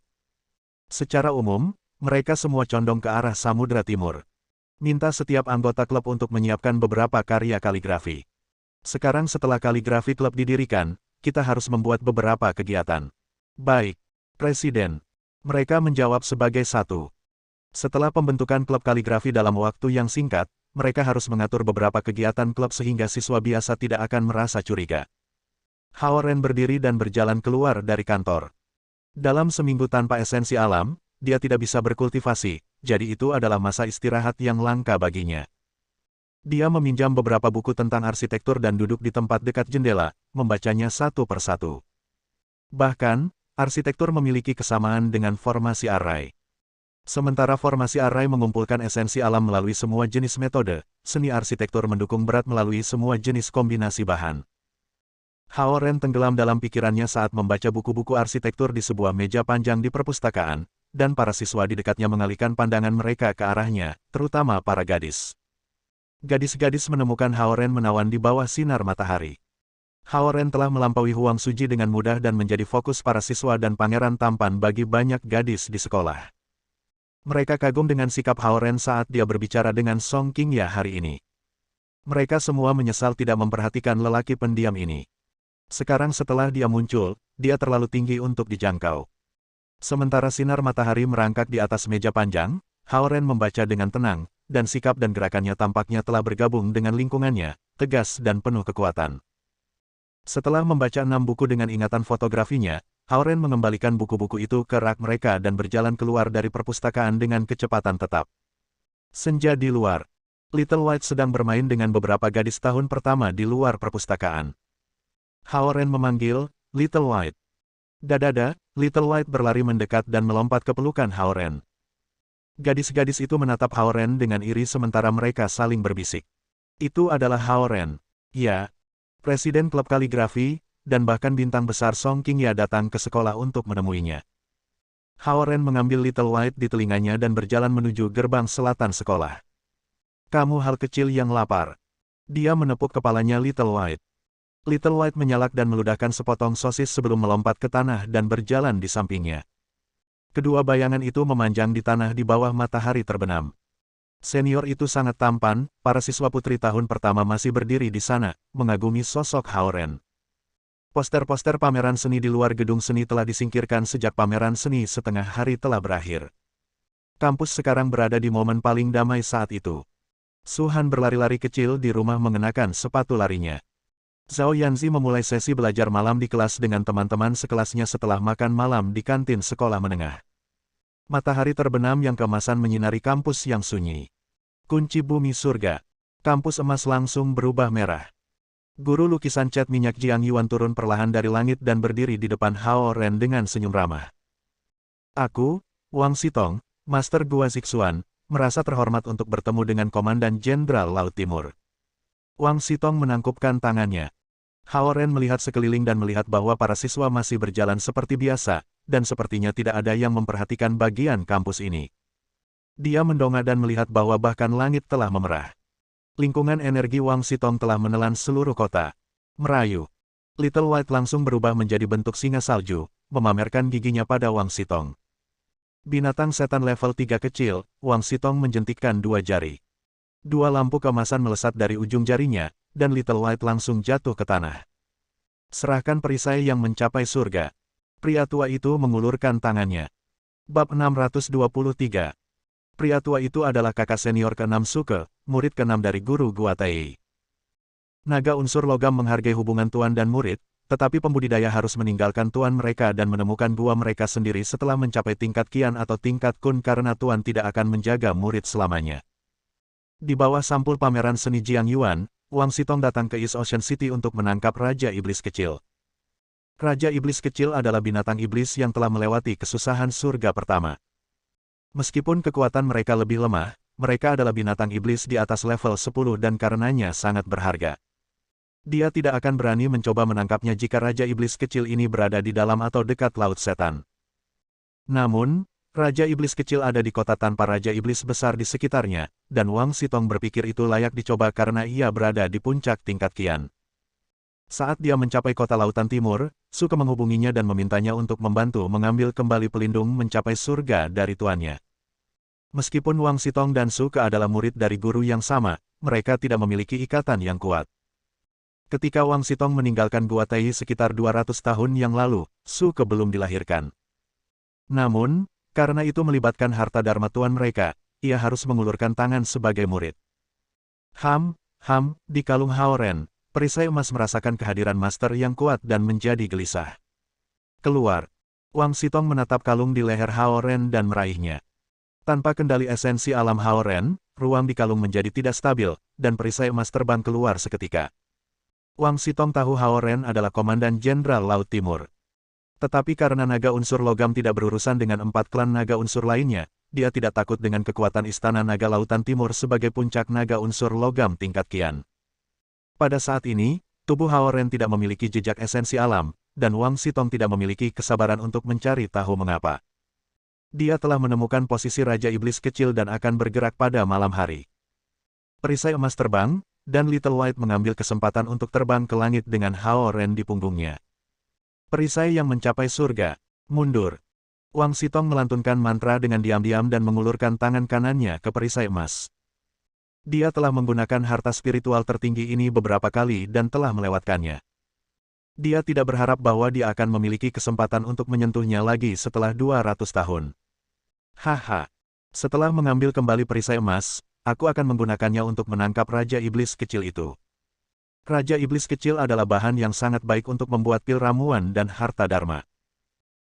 Secara umum, mereka semua condong ke arah Samudra Timur. Minta setiap anggota klub untuk menyiapkan beberapa karya kaligrafi. Sekarang setelah kaligrafi klub didirikan, kita harus membuat beberapa kegiatan. Baik, Presiden. Mereka menjawab sebagai satu. Setelah pembentukan klub kaligrafi dalam waktu yang singkat, mereka harus mengatur beberapa kegiatan klub sehingga siswa biasa tidak akan merasa curiga. Hao Ren berdiri dan berjalan keluar dari kantor. Dalam seminggu tanpa esensi alam, dia tidak bisa berkultivasi, jadi itu adalah masa istirahat yang langka baginya. Dia meminjam beberapa buku tentang arsitektur dan duduk di tempat dekat jendela, membacanya satu persatu. Bahkan, arsitektur memiliki kesamaan dengan formasi array. Sementara formasi array mengumpulkan esensi alam melalui semua jenis metode, seni arsitektur mendukung berat melalui semua jenis kombinasi bahan. Hao Ren tenggelam dalam pikirannya saat membaca buku-buku arsitektur di sebuah meja panjang di perpustakaan, dan para siswa di dekatnya mengalihkan pandangan mereka ke arahnya, terutama para gadis. Gadis-gadis menemukan Hao Ren menawan di bawah sinar matahari. Hao Ren telah melampaui Huang Suji dengan mudah dan menjadi fokus para siswa dan pangeran tampan bagi banyak gadis di sekolah. Mereka kagum dengan sikap Hao Ren saat dia berbicara dengan Song Qingya hari ini. Mereka semua menyesal tidak memperhatikan lelaki pendiam ini. Sekarang setelah dia muncul, dia terlalu tinggi untuk dijangkau. Sementara sinar matahari merangkak di atas meja panjang, Hao Ren membaca dengan tenang, dan sikap dan gerakannya tampaknya telah bergabung dengan lingkungannya, tegas dan penuh kekuatan. Setelah membaca 6 buku dengan ingatan fotografinya, Hao Ren mengembalikan buku-buku itu ke rak mereka dan berjalan keluar dari perpustakaan dengan kecepatan tetap. Senja di luar. Little White sedang bermain dengan beberapa gadis tahun pertama di luar perpustakaan. Hao Ren memanggil, Little White. Dadada, Little White berlari mendekat dan melompat ke pelukan Hao Ren. Gadis-gadis itu menatap Hao Ren dengan iri sementara mereka saling berbisik. Itu adalah Hao Ren. Ya, Presiden Klub Kaligrafi, dan bahkan bintang besar Song Qingya datang ke sekolah untuk menemuinya. Hao Ren mengambil Little White di telinganya dan berjalan menuju gerbang selatan sekolah. Kamu hal kecil yang lapar. Dia menepuk kepalanya Little White. Little White menyalak dan meludahkan sepotong sosis sebelum melompat ke tanah dan berjalan di sampingnya. Kedua bayangan itu memanjang di tanah di bawah matahari terbenam. Senior itu sangat tampan, para siswa putri tahun pertama masih berdiri di sana, mengagumi sosok Hao Ren. Poster-poster pameran seni di luar gedung seni telah disingkirkan sejak pameran seni setengah hari telah berakhir. Kampus sekarang berada di momen paling damai saat itu. Su Han berlari-lari kecil di rumah mengenakan sepatu larinya. Zhao Yanzi memulai sesi belajar malam di kelas dengan teman-teman sekelasnya setelah makan malam di kantin sekolah menengah. Matahari terbenam yang keemasan menyinari kampus yang sunyi. Kunci bumi surga. Kampus emas langsung berubah merah. Guru lukisan cat minyak Jiang Yuan turun perlahan dari langit dan berdiri di depan Hao Ren dengan senyum ramah. Aku, Wang Sitong, Master Gua Zixuan, merasa terhormat untuk bertemu dengan Komandan Jenderal Laut Timur. Wang Sitong menangkupkan tangannya. Hao Ren melihat sekeliling dan melihat bahwa para siswa masih berjalan seperti biasa, dan sepertinya tidak ada yang memperhatikan bagian kampus ini. Dia mendongak dan melihat bahwa bahkan langit telah memerah. Lingkungan energi Wang Sitong telah menelan seluruh kota. Merayu. Little White langsung berubah menjadi bentuk singa salju, memamerkan giginya pada Wang Xitong. Binatang setan level 3 kecil, Wang Xitong menjentikkan dua jari. Dua lampu keemasan melesat dari ujung jarinya, dan Little White langsung jatuh ke tanah. Serahkan perisai yang mencapai surga. Pria tua itu mengulurkan tangannya. Bab 623. Pria tua itu adalah kakak senior ke-6 Suke, murid ke-6 dari guru Gua Tai. Naga unsur logam menghargai hubungan tuan dan murid, tetapi pembudidaya harus meninggalkan tuan mereka dan menemukan gua mereka sendiri setelah mencapai tingkat Qian atau tingkat Kun karena tuan tidak akan menjaga murid selamanya. Di bawah sampul pameran seni Jiang Yuan, Wang Xitong datang ke East Ocean City untuk menangkap Raja Iblis Kecil. Raja Iblis Kecil adalah binatang iblis yang telah melewati kesusahan surga pertama. Meskipun kekuatan mereka lebih lemah, mereka adalah binatang iblis di atas level 10 dan karenanya sangat berharga. Dia tidak akan berani mencoba menangkapnya jika Raja Iblis Kecil ini berada di dalam atau dekat Laut Setan. Namun, Raja Iblis Kecil ada di kota tanpa Raja Iblis Besar di sekitarnya, dan Wang Xitong berpikir itu layak dicoba karena ia berada di puncak tingkat Qian. Saat dia mencapai kota Lautan Timur, Suke menghubunginya dan memintanya untuk membantu mengambil kembali pelindung mencapai surga dari tuannya. Meskipun Wang Xitong dan Suke adalah murid dari guru yang sama, mereka tidak memiliki ikatan yang kuat. Ketika Wang Xitong meninggalkan Gua Tai sekitar 200 tahun yang lalu, Suke belum dilahirkan. Namun, karena itu melibatkan harta dharma tuan mereka, ia harus mengulurkan tangan sebagai murid. Di kalung Haoren, perisai emas merasakan kehadiran master yang kuat dan menjadi gelisah. Keluar. Wang Xitong menatap kalung di leher Haoren dan meraihnya. Tanpa kendali esensi alam Haoren, ruang di kalung menjadi tidak stabil, dan perisai emas terbang keluar seketika. Wang Xitong tahu Haoren adalah Komandan Jenderal Laut Timur. Tetapi karena naga unsur logam tidak berurusan dengan 4 klan naga unsur lainnya, dia tidak takut dengan kekuatan Istana Naga Lautan Timur sebagai puncak naga unsur logam tingkat Qian. Pada saat ini, tubuh Haoren tidak memiliki jejak esensi alam, dan Wang Xitong tidak memiliki kesabaran untuk mencari tahu mengapa. Dia telah menemukan posisi Raja Iblis Kecil dan akan bergerak pada malam hari. Perisai emas terbang, dan Little White mengambil kesempatan untuk terbang ke langit dengan Haoren di punggungnya. Perisai yang mencapai surga, mundur. Wang Xitong melantunkan mantra dengan diam-diam dan mengulurkan tangan kanannya ke perisai emas. Dia telah menggunakan harta spiritual tertinggi ini beberapa kali dan telah melewatkannya. Dia tidak berharap bahwa dia akan memiliki kesempatan untuk menyentuhnya lagi setelah 200 tahun. Haha. Setelah mengambil kembali perisai emas, aku akan menggunakannya untuk menangkap Raja Iblis Kecil itu. Raja Iblis Kecil adalah bahan yang sangat baik untuk membuat pil ramuan dan harta dharma.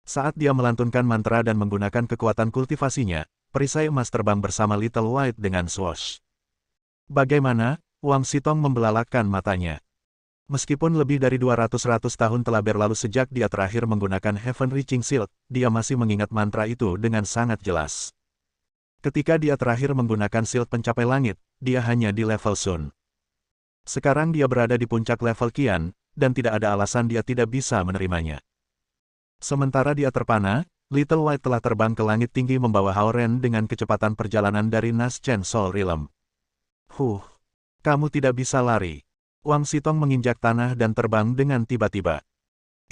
Saat dia melantunkan mantra dan menggunakan kekuatan kultivasinya, perisai emas terbang bersama Little White dengan swoosh. Bagaimana? Wang Xitong membelalakkan matanya. Meskipun lebih dari 200 tahun telah berlalu sejak dia terakhir menggunakan Heaven Reaching Shield, dia masih mengingat mantra itu dengan sangat jelas. Ketika dia terakhir menggunakan shield pencapai langit, dia hanya di level Sun. Sekarang dia berada di puncak level Qian, dan tidak ada alasan dia tidak bisa menerimanya. Sementara dia terpana, Little White telah terbang ke langit tinggi membawa Haoren dengan kecepatan perjalanan dari Naschen Soul Realm. Kamu tidak bisa lari. Wang Xitong menginjak tanah dan terbang dengan tiba-tiba.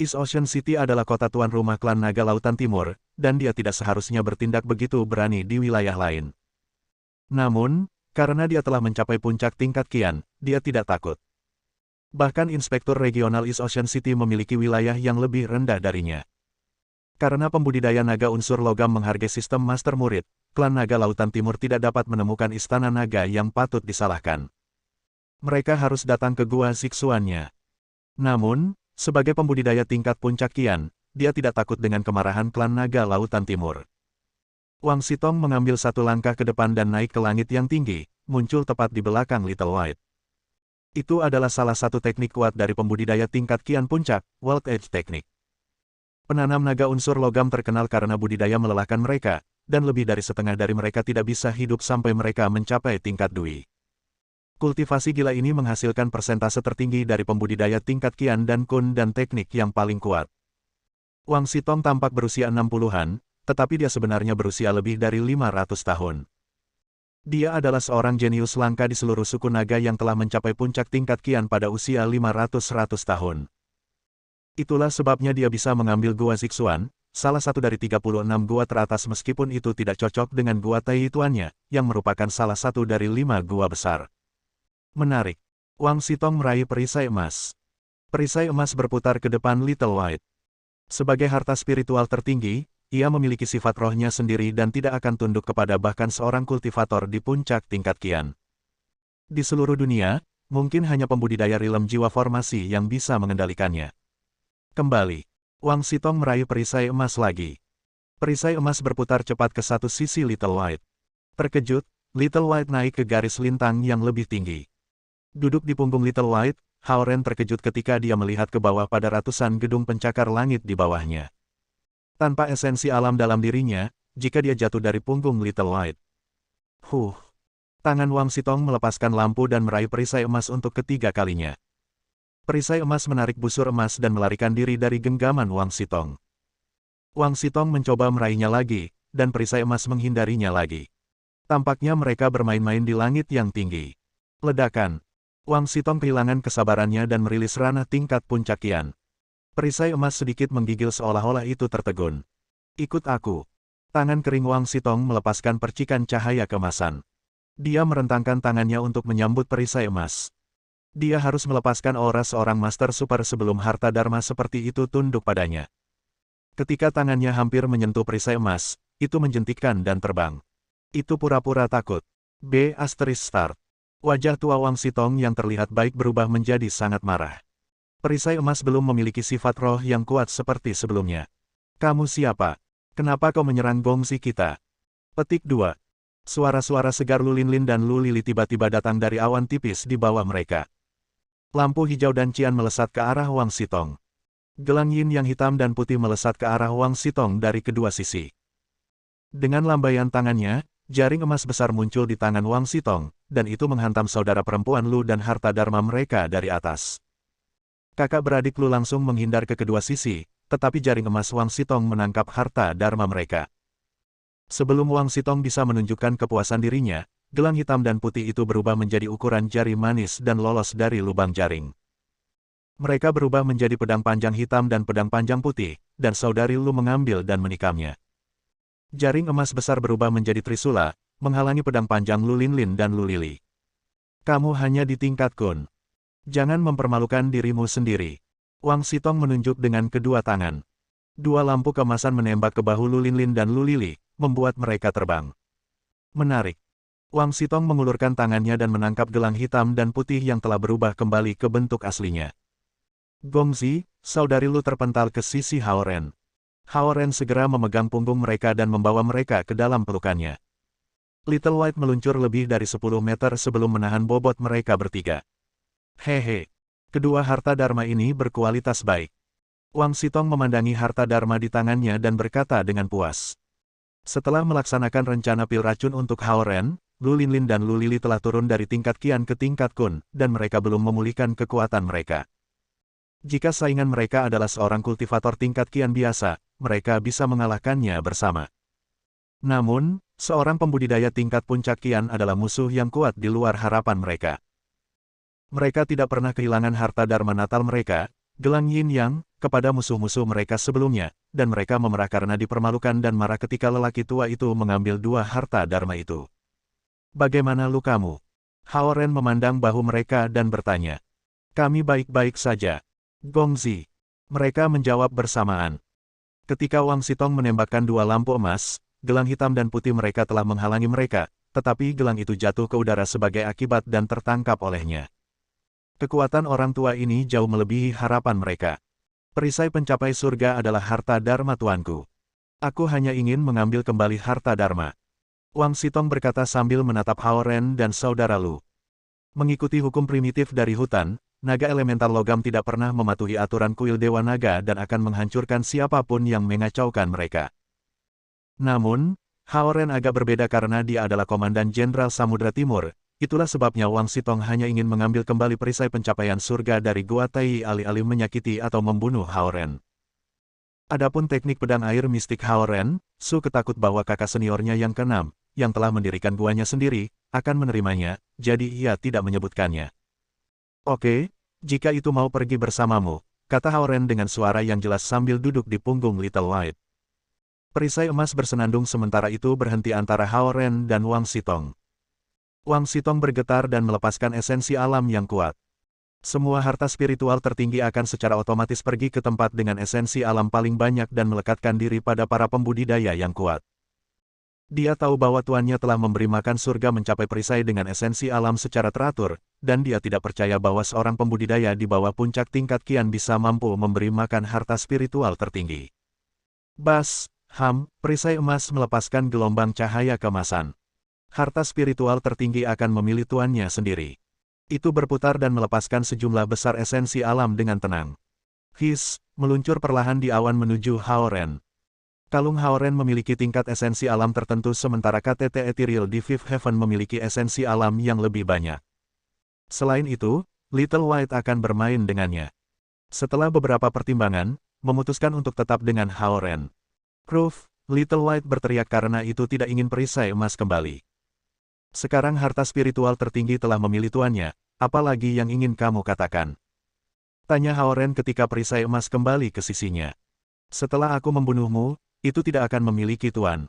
East Ocean City adalah kota tuan rumah klan Naga Lautan Timur, dan dia tidak seharusnya bertindak begitu berani di wilayah lain. Namun, karena dia telah mencapai puncak tingkat Qian, dia tidak takut. Bahkan Inspektur Regional East Ocean City memiliki wilayah yang lebih rendah darinya. Karena pembudidaya naga unsur logam menghargai sistem master murid, klan Naga Lautan Timur tidak dapat menemukan istana naga yang patut disalahkan. Mereka harus datang ke gua Zixuannya. Namun, sebagai pembudidaya tingkat puncak Qian, dia tidak takut dengan kemarahan klan Naga Lautan Timur. Wang Xitong mengambil satu langkah ke depan dan naik ke langit yang tinggi, muncul tepat di belakang Little White. Itu adalah salah satu teknik kuat dari pembudidaya tingkat Qian puncak, Wild Edge Technique. Penanam naga unsur logam terkenal karena budidaya melelahkan mereka, dan lebih dari setengah dari mereka tidak bisa hidup sampai mereka mencapai tingkat Dui. Kultivasi gila ini menghasilkan persentase tertinggi dari pembudidaya tingkat Qian dan Kun dan teknik yang paling kuat. Wang Xitong tampak berusia 60-an, tetapi dia sebenarnya berusia lebih dari 500 tahun. Dia adalah seorang jenius langka di seluruh suku naga yang telah mencapai puncak tingkat Qian pada usia 500-100 tahun. Itulah sebabnya dia bisa mengambil Gua Zixuan, salah satu dari 36 gua teratas meskipun itu tidak cocok dengan Gua Tai tuannya, yang merupakan salah satu dari 5 gua besar. Menarik. Wang Sitong meraih perisai emas. Perisai emas berputar ke depan Little White. Sebagai harta spiritual tertinggi, ia memiliki sifat rohnya sendiri dan tidak akan tunduk kepada bahkan seorang kultivator di puncak tingkat Qian. Di seluruh dunia, mungkin hanya pembudidaya rilem jiwa formasi yang bisa mengendalikannya. Kembali. Wang Sitong meraih perisai emas lagi. Perisai emas berputar cepat ke satu sisi Little White. Terkejut, Little White naik ke garis lintang yang lebih tinggi. Duduk di punggung Little White, Hao Ren terkejut ketika dia melihat ke bawah pada ratusan gedung pencakar langit di bawahnya. Tanpa esensi alam dalam dirinya, jika dia jatuh dari punggung Little White. Tangan Wang Sitong melepaskan lampu dan meraih perisai emas untuk ketiga kalinya. Perisai emas menarik busur emas dan melarikan diri dari genggaman Wang Sitong. Wang Sitong mencoba meraihnya lagi, dan perisai emas menghindarinya lagi. Tampaknya mereka bermain-main di langit yang tinggi. Ledakan. Wang Sitong kehilangan kesabarannya dan merilis ranah tingkat puncak Qian. Perisai emas sedikit menggigil seolah-olah itu tertegun. Ikut aku. Tangan kering Wang Sitong melepaskan percikan cahaya kemasan. Dia merentangkan tangannya untuk menyambut perisai emas. Dia harus melepaskan aura seorang master super sebelum harta dharma seperti itu tunduk padanya. Ketika tangannya hampir menyentuh perisai emas, itu menjentikkan dan terbang. Itu pura-pura takut. Start. Wajah tua Wang Sitong yang terlihat baik berubah menjadi sangat marah. Perisai emas belum memiliki sifat roh yang kuat seperti sebelumnya. Kamu siapa? Kenapa kau menyerang gongsi kita? Petik 2. Suara-suara segar Lu Linlin dan Lu Lili tiba-tiba datang dari awan tipis di bawah mereka. Lampu hijau dan cian melesat ke arah Wang Sitong. Gelang yin yang hitam dan putih melesat ke arah Wang Sitong dari kedua sisi. Dengan lambaian tangannya, jaring emas besar muncul di tangan Wang Sitong, dan itu menghantam saudara perempuan Lu dan harta dharma mereka dari atas. Kakak beradik Lu langsung menghindar ke kedua sisi, tetapi jaring emas Wang Sitong menangkap harta dharma mereka. Sebelum Wang Sitong bisa menunjukkan kepuasan dirinya, gelang hitam dan putih itu berubah menjadi ukuran jari manis dan lolos dari lubang jaring. Mereka berubah menjadi pedang panjang hitam dan pedang panjang putih, dan saudari Lu mengambil dan menikamnya. Jaring emas besar berubah menjadi trisula, menghalangi pedang panjang Lu Linlin dan Lu Lili. Kamu hanya di tingkat kun. Jangan mempermalukan dirimu sendiri. Wang Sitong menunjuk dengan kedua tangan. Dua lampu kemasan menembak ke bahu Lu Linlin dan Lu Lili, membuat mereka terbang. Menarik. Wang Sitong mengulurkan tangannya dan menangkap gelang hitam dan putih yang telah berubah kembali ke bentuk aslinya. Gongzi, saudari Lu terpental ke sisi Hao Ren. Hao Ren segera memegang punggung mereka dan membawa mereka ke dalam pelukannya. Little White meluncur lebih dari 10 meter sebelum menahan bobot mereka bertiga. Hehe. Kedua harta dharma ini berkualitas baik. Wang Sitong memandangi harta dharma di tangannya dan berkata dengan puas. Setelah melaksanakan rencana pil racun untuk Hao Ren, Lu Linlin dan Lu Lili telah turun dari tingkat Qian ke tingkat kun, dan mereka belum memulihkan kekuatan mereka. Jika saingan mereka adalah seorang kultivator tingkat Qian biasa, mereka bisa mengalahkannya bersama. Namun, seorang pembudidaya tingkat puncak Qian adalah musuh yang kuat di luar harapan mereka. Mereka tidak pernah kehilangan harta dharma natal mereka, gelang yin yang, kepada musuh-musuh mereka sebelumnya, dan mereka memerah karena dipermalukan dan marah ketika lelaki tua itu mengambil dua harta dharma itu. Bagaimana lukamu? Hao Ren memandang bahu mereka dan bertanya. Kami baik-baik saja. Gongzi. Mereka menjawab bersamaan. Ketika Wang Sitong menembakkan dua lampu emas, gelang hitam dan putih mereka telah menghalangi mereka, tetapi gelang itu jatuh ke udara sebagai akibat dan tertangkap olehnya. Kekuatan orang tua ini jauh melebihi harapan mereka. Perisai pencapai surga adalah harta dharma tuanku. Aku hanya ingin mengambil kembali harta dharma. Wang Sitong berkata sambil menatap Hao Ren dan saudara Lu. Mengikuti hukum primitif dari hutan, naga elemental logam tidak pernah mematuhi aturan kuil Dewa Naga dan akan menghancurkan siapapun yang mengacaukan mereka. Namun, Hao Ren agak berbeda karena dia adalah Komandan Jenderal Samudra Timur, itulah sebabnya Wang Sitong hanya ingin mengambil kembali perisai pencapaian surga dari Gua Tai alih-alih menyakiti atau membunuh Hao Ren. Adapun teknik pedang air mistik Hao Ren, Su ketakut bahwa kakak seniornya yang keenam, yang telah mendirikan guanya sendiri, akan menerimanya, jadi ia tidak menyebutkannya. Oke, jika itu mau pergi bersamamu, kata Hao Ren dengan suara yang jelas sambil duduk di punggung Little White. Perisai emas bersenandung sementara itu berhenti antara Hao Ren dan Wang Sitong. Wang Sitong bergetar dan melepaskan esensi alam yang kuat. Semua harta spiritual tertinggi akan secara otomatis pergi ke tempat dengan esensi alam paling banyak dan melekatkan diri pada para pembudidaya yang kuat. Dia tahu bahwa tuannya telah memberi makan surga mencapai perisai dengan esensi alam secara teratur, dan dia tidak percaya bahwa seorang pembudidaya di bawah puncak tingkat kian bisa mampu memberi makan harta spiritual tertinggi. Bas, perisai emas melepaskan gelombang cahaya kemasan. Harta spiritual tertinggi akan memilih tuannya sendiri. Itu berputar dan melepaskan sejumlah besar esensi alam dengan tenang. Meluncur perlahan di awan menuju Hao Ren. Kalung Hao Ren memiliki tingkat esensi alam tertentu sementara KTT Ethereal di Fifth Heaven memiliki esensi alam yang lebih banyak. Selain itu, Little White akan bermain dengannya. Setelah beberapa pertimbangan, memutuskan untuk tetap dengan Hao Ren. Little White berteriak karena itu tidak ingin perisai emas kembali. Sekarang harta spiritual tertinggi telah memilih tuannya, apalagi yang ingin kamu katakan? Tanya Hao Ren ketika perisai emas kembali ke sisinya. Setelah aku membunuhmu, itu tidak akan memiliki tuan.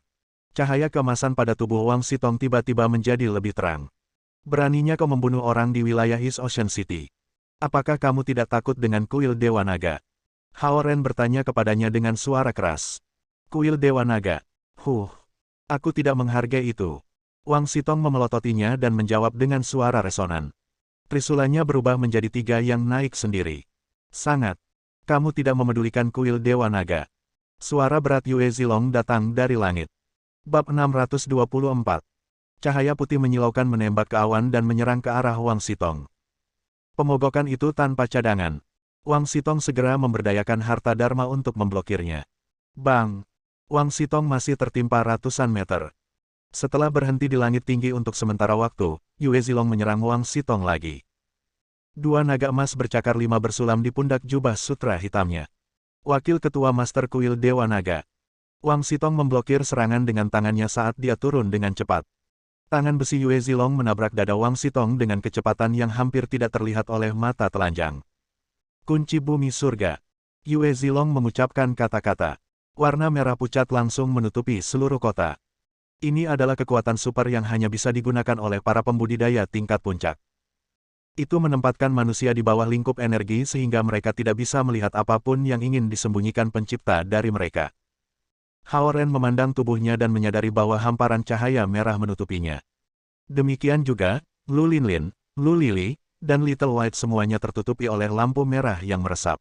Cahaya keemasan pada tubuh Wang Sitong tiba-tiba menjadi lebih terang. Beraninya kau membunuh orang di wilayah East Ocean City. Apakah kamu tidak takut dengan kuil Dewa Naga? Hao Ren bertanya kepadanya dengan suara keras. Kuil Dewa Naga. Aku tidak menghargai itu. Wang Sitong memelototinya dan menjawab dengan suara resonan. Trisulannya berubah menjadi 3 yang naik sendiri. Sangat. Kamu tidak memedulikan kuil Dewa Naga. Suara berat Yue Zilong datang dari langit. Bab 624. Cahaya putih menyilaukan menembak ke awan dan menyerang ke arah Wang Sitong. Pemogokan itu tanpa cadangan. Wang Sitong segera memberdayakan harta dharma untuk memblokirnya. Bang! Wang Sitong masih tertimpa ratusan meter. Setelah berhenti di langit tinggi untuk sementara waktu, Yue Zilong menyerang Wang Sitong lagi. 2 naga emas bercakar 5 bersulam di pundak jubah sutra hitamnya. Wakil Ketua Master Kuil Dewa Naga. Wang Sitong memblokir serangan dengan tangannya saat dia turun dengan cepat. Tangan besi Yue Zilong menabrak dada Wang Sitong dengan kecepatan yang hampir tidak terlihat oleh mata telanjang. Kunci bumi surga. Yue Zilong mengucapkan kata-kata. Warna merah pucat langsung menutupi seluruh kota. Ini adalah kekuatan super yang hanya bisa digunakan oleh para pembudidaya tingkat puncak. Itu menempatkan manusia di bawah lingkup energi sehingga mereka tidak bisa melihat apapun yang ingin disembunyikan pencipta dari mereka. Hao Ren memandang tubuhnya dan menyadari bahwa hamparan cahaya merah menutupinya. Demikian juga, Lu Linlin, Lu Lili, dan Little White semuanya tertutupi oleh lampu merah yang meresap.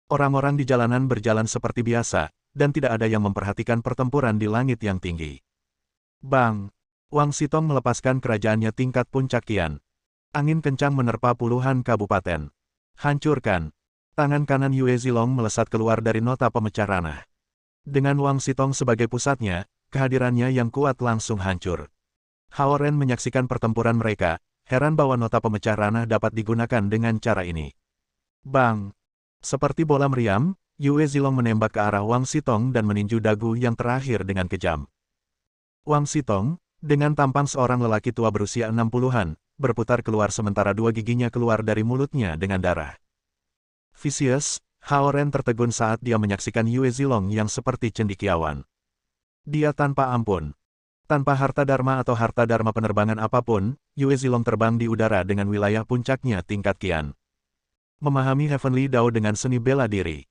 Orang-orang di jalanan berjalan seperti biasa, dan tidak ada yang memperhatikan pertempuran di langit yang tinggi. Bang! Wang Sitong melepaskan kerajaannya tingkat puncak kian. Angin kencang menerpa puluhan kabupaten. Hancurkan! Tangan kanan Yue Zilong melesat keluar dari nota pemecah ranah. Dengan Wang Sitong sebagai pusatnya, kehadirannya yang kuat langsung hancur. Hao Ren menyaksikan pertempuran mereka, heran bahwa nota pemecah ranah dapat digunakan dengan cara ini. Bang! Seperti bola meriam, Yue Zilong menembak ke arah Wang Sitong dan meninju dagu yang terakhir dengan kejam. Wang Sitong, dengan tampan seorang lelaki tua berusia 60-an, berputar keluar sementara 2 giginya keluar dari mulutnya dengan darah. Vicious, Hao Ren tertegun saat dia menyaksikan Yue Zilong yang seperti cendekiawan. Dia tanpa ampun. Tanpa harta dharma atau harta dharma penerbangan apapun, Yue Zilong terbang di udara dengan wilayah puncaknya tingkat kian. Memahami Heavenly Dao dengan seni bela diri.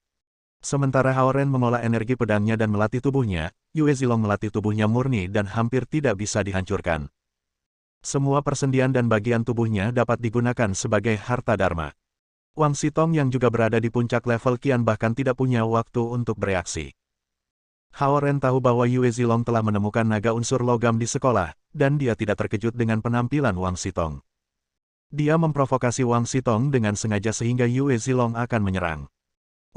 Sementara Hao Ren mengolah energi pedangnya dan melatih tubuhnya, Yue Zilong melatih tubuhnya murni dan hampir tidak bisa dihancurkan. Semua persendian dan bagian tubuhnya dapat digunakan sebagai harta dharma. Wang Sitong yang juga berada di puncak level kian bahkan tidak punya waktu untuk bereaksi. Hao Ren tahu bahwa Yue Zilong telah menemukan naga unsur logam di sekolah, dan dia tidak terkejut dengan penampilan Wang Sitong. Dia memprovokasi Wang Sitong dengan sengaja sehingga Yue Zilong akan menyerang.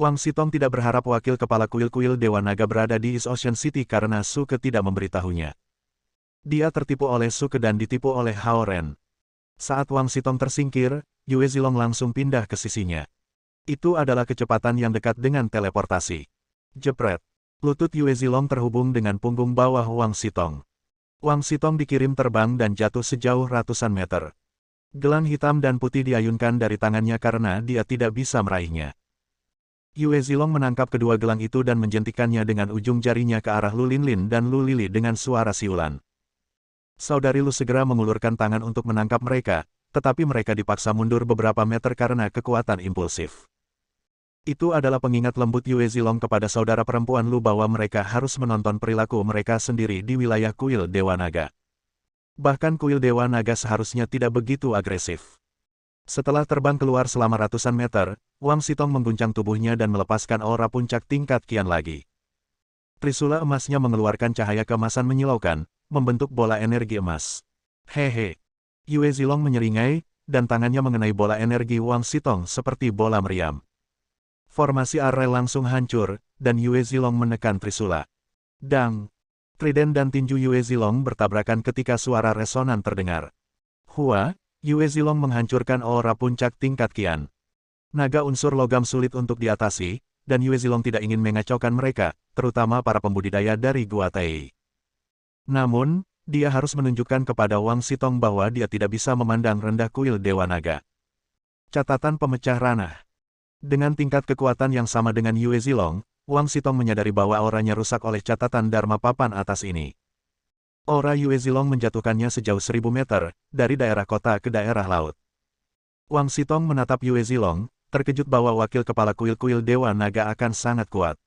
Wang Sitong tidak berharap wakil kepala kuil-kuil Dewa Naga berada di East Ocean City karena Suke tidak memberitahunya. Dia tertipu oleh Suke dan ditipu oleh Hao Ren. Saat Wang Sitong tersingkir, Yue Zilong langsung pindah ke sisinya. Itu adalah kecepatan yang dekat dengan teleportasi. Jepret. Lutut Yue Zilong terhubung dengan punggung bawah Wang Sitong. Wang Sitong dikirim terbang dan jatuh sejauh ratusan meter. Gelang hitam dan putih diayunkan dari tangannya karena dia tidak bisa meraihnya. Yue Zilong menangkap kedua gelang itu dan menjentikannya dengan ujung jarinya ke arah Lu Linlin dan Lu Lili dengan suara siulan. Saudari Lu segera mengulurkan tangan untuk menangkap mereka, tetapi mereka dipaksa mundur beberapa meter karena kekuatan impulsif. Itu adalah pengingat lembut Yue Zilong kepada saudara perempuan Lu bahwa mereka harus menonton perilaku mereka sendiri di wilayah kuil Dewa Naga. Bahkan kuil Dewa Naga seharusnya tidak begitu agresif. Setelah terbang keluar selama ratusan meter, Wang Sitong mengguncang tubuhnya dan melepaskan aura puncak tingkat kian lagi. Trisula emasnya mengeluarkan cahaya keemasan menyilaukan, membentuk bola energi emas. Hehe. Yue Zilong menyeringai, dan tangannya mengenai bola energi Wang Sitong seperti bola meriam. Formasi array langsung hancur, dan Yue Zilong menekan Trisula. Dang! Trident dan tinju Yue Zilong bertabrakan ketika suara resonan terdengar. Hua! Yue Zilong menghancurkan aura puncak tingkat kian. Naga unsur logam sulit untuk diatasi, dan Yue Zilong tidak ingin mengacaukan mereka, terutama para pembudidaya dari Gua Tei. Namun, dia harus menunjukkan kepada Wang Sitong bahwa dia tidak bisa memandang rendah kuil Dewa Naga. Catatan pemecah ranah. Dengan tingkat kekuatan yang sama dengan Yue Zilong, Wang Sitong menyadari bahwa auranya rusak oleh catatan Dharma papan atas ini. Aura Yue Zilong menjatuhkannya sejauh 1000 meter, dari daerah kota ke daerah laut. Wang Sitong menatap Yue Zilong, terkejut bahwa wakil kepala kuil-kuil Dewa Naga akan sangat kuat.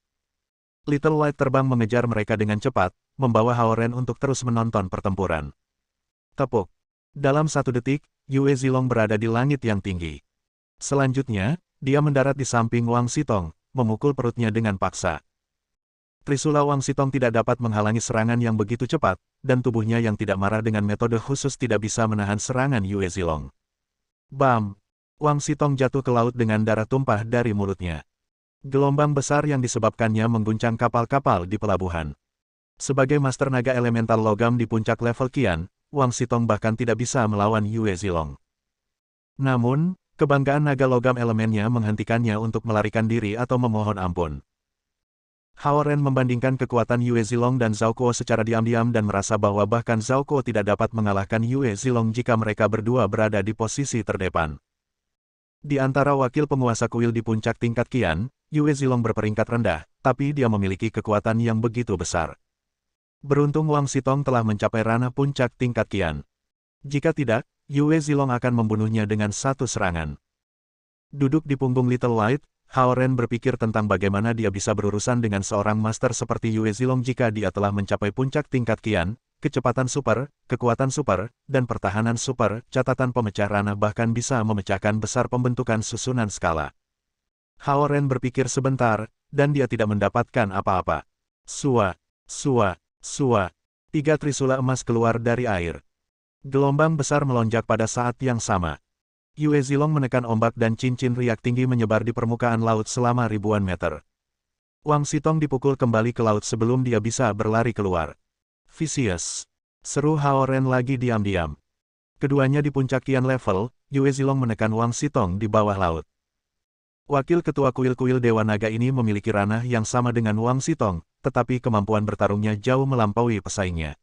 Little Light terbang mengejar mereka dengan cepat, membawa Haoren untuk terus menonton pertempuran. Tepuk. Dalam 1 detik, Yue Zilong berada di langit yang tinggi. Selanjutnya, dia mendarat di samping Wang Sitong, memukul perutnya dengan paksa. Trisula Wang Sitong tidak dapat menghalangi serangan yang begitu cepat, dan tubuhnya yang tidak marah dengan metode khusus tidak bisa menahan serangan Yue Zilong. Bam! Wang Sitong jatuh ke laut dengan darah tumpah dari mulutnya. Gelombang besar yang disebabkannya mengguncang kapal-kapal di pelabuhan. Sebagai master naga elemental logam di puncak level kian, Wang Sitong bahkan tidak bisa melawan Yue Zilong. Namun, kebanggaan naga logam elemennya menghentikannya untuk melarikan diri atau memohon ampun. Haoren membandingkan kekuatan Yue Zilong dan Zhao Kuo secara diam-diam dan merasa bahwa bahkan Zhao Kuo tidak dapat mengalahkan Yue Zilong jika mereka berdua berada di posisi terdepan. Di antara wakil penguasa kuil di puncak tingkat kian, Yue Zilong berperingkat rendah, tapi dia memiliki kekuatan yang begitu besar. Beruntung Wang Sitong telah mencapai ranah puncak tingkat kian. Jika tidak, Yue Zilong akan membunuhnya dengan satu serangan. Duduk di punggung Little Light, Haoren berpikir tentang bagaimana dia bisa berurusan dengan seorang master seperti Yue Zilong jika dia telah mencapai puncak tingkat kian, kecepatan super, kekuatan super, dan pertahanan super. Catatan pemecah ranah bahkan bisa memecahkan besar pembentukan susunan skala. Haoren berpikir sebentar, dan dia tidak mendapatkan apa-apa. Sua, sua, sua. 3 trisula emas keluar dari air. Gelombang besar melonjak pada saat yang sama. Yue Zilong menekan ombak dan cincin riak tinggi menyebar di permukaan laut selama ribuan meter. Wang Sitong dipukul kembali ke laut sebelum dia bisa berlari keluar. Vicious! Seru Haoren lagi diam-diam. Keduanya di puncak kian level, Yue Zilong menekan Wang Sitong di bawah laut. Wakil ketua kuil-kuil Dewa Naga ini memiliki ranah yang sama dengan Wang Sitong, tetapi kemampuan bertarungnya jauh melampaui pesaingnya.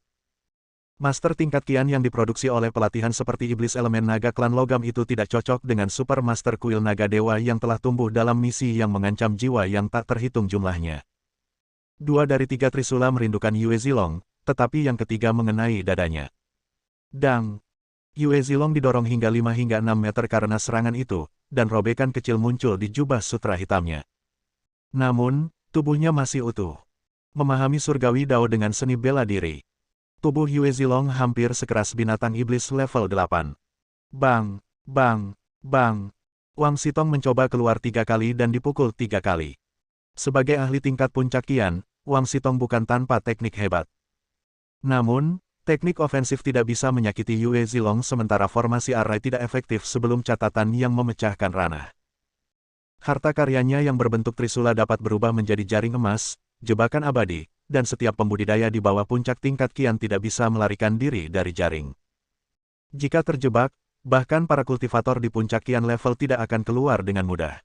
Master tingkat kian yang diproduksi oleh pelatihan seperti iblis elemen naga klan logam itu tidak cocok dengan super master kuil naga dewa yang telah tumbuh dalam misi yang mengancam jiwa yang tak terhitung jumlahnya. 2 dari 3 trisula merindukan Yue Zilong, tetapi yang ketiga mengenai dadanya. Dang! Yue Zilong didorong hingga 5 hingga 6 meter karena serangan itu, dan robekan kecil muncul di jubah sutra hitamnya. Namun, tubuhnya masih utuh. Memahami surgawi Dao dengan seni bela diri. Tubuh Yue Zilong hampir sekeras binatang iblis level 8. Bang! Bang! Bang! Wang Sitong mencoba keluar 3 kali dan dipukul 3 kali. Sebagai ahli tingkat puncak kian, Wang Sitong bukan tanpa teknik hebat. Namun, teknik ofensif tidak bisa menyakiti Yue Zilong sementara formasi array tidak efektif sebelum catatan yang memecahkan ranah. Harta karyanya yang berbentuk trisula dapat berubah menjadi jaring emas, jebakan abadi, dan setiap pembudidaya di bawah puncak tingkat kian tidak bisa melarikan diri dari jaring. Jika terjebak, bahkan para kultivator di puncak kian level tidak akan keluar dengan mudah.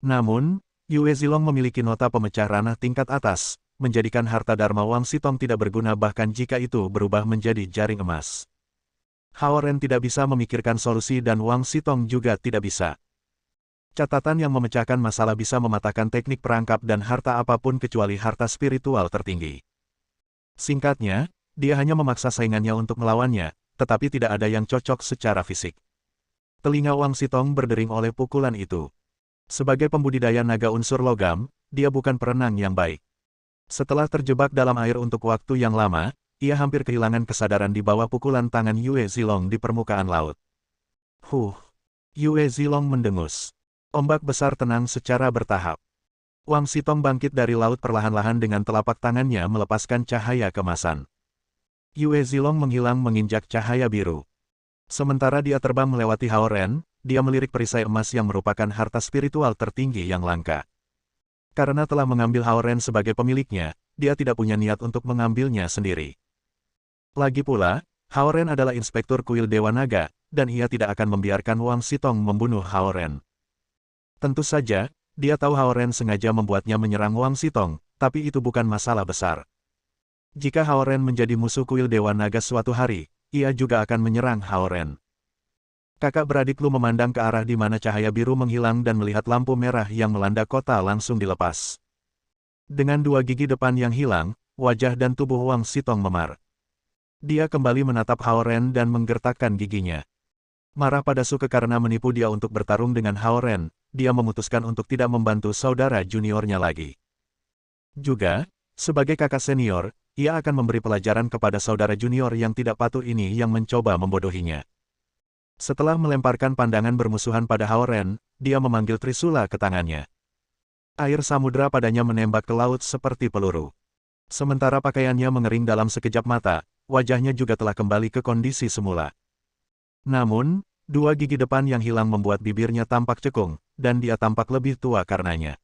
Namun, Yue Zilong memiliki nota pemecah ranah tingkat atas, menjadikan harta Dharma Wang Sitong tidak berguna bahkan jika itu berubah menjadi jaring emas. Haoren tidak bisa memikirkan solusi dan Wang Sitong juga tidak bisa. Catatan yang memecahkan masalah bisa mematahkan teknik perangkap dan harta apapun kecuali harta spiritual tertinggi. Singkatnya, dia hanya memaksa saingannya untuk melawannya, tetapi tidak ada yang cocok secara fisik. Telinga Wang Sitong berdering oleh pukulan itu. Sebagai pembudidaya naga unsur logam, dia bukan perenang yang baik. Setelah terjebak dalam air untuk waktu yang lama, ia hampir kehilangan kesadaran di bawah pukulan tangan Yue Zilong di permukaan laut. Yue Zilong mendengus. Ombak besar tenang secara bertahap. Wang Sitong bangkit dari laut perlahan-lahan dengan telapak tangannya melepaskan cahaya kemasan. Yue Zilong menghilang menginjak cahaya biru. Sementara dia terbang melewati Haoren, dia melirik perisai emas yang merupakan harta spiritual tertinggi yang langka. Karena telah mengambil Haoren sebagai pemiliknya, dia tidak punya niat untuk mengambilnya sendiri. Lagi pula, Haoren adalah inspektur kuil Dewa Naga, dan ia tidak akan membiarkan Wang Sitong membunuh Haoren. Tentu saja, dia tahu Haoren sengaja membuatnya menyerang Wang Sitong, tapi itu bukan masalah besar. Jika Haoren menjadi musuh kuil Dewa Naga suatu hari, ia juga akan menyerang Haoren. Kakak beradik Lu memandang ke arah di mana cahaya biru menghilang dan melihat lampu merah yang melanda kota langsung dilepas. Dengan dua gigi depan yang hilang, wajah dan tubuh Wang Sitong memar. Dia kembali menatap Haoren dan menggertakkan giginya. Marah pada Suke karena menipu dia untuk bertarung dengan Haoren, dia memutuskan untuk tidak membantu saudara juniornya lagi. Juga, sebagai kakak senior, ia akan memberi pelajaran kepada saudara junior yang tidak patuh ini yang mencoba membodohinya. Setelah melemparkan pandangan bermusuhan pada Haoren, dia memanggil Trisula ke tangannya. Air samudera padanya menembak ke laut seperti peluru. Sementara pakaiannya mengering dalam sekejap mata, wajahnya juga telah kembali ke kondisi semula. Namun, dua gigi depan yang hilang membuat bibirnya tampak cekung, dan dia tampak lebih tua karenanya.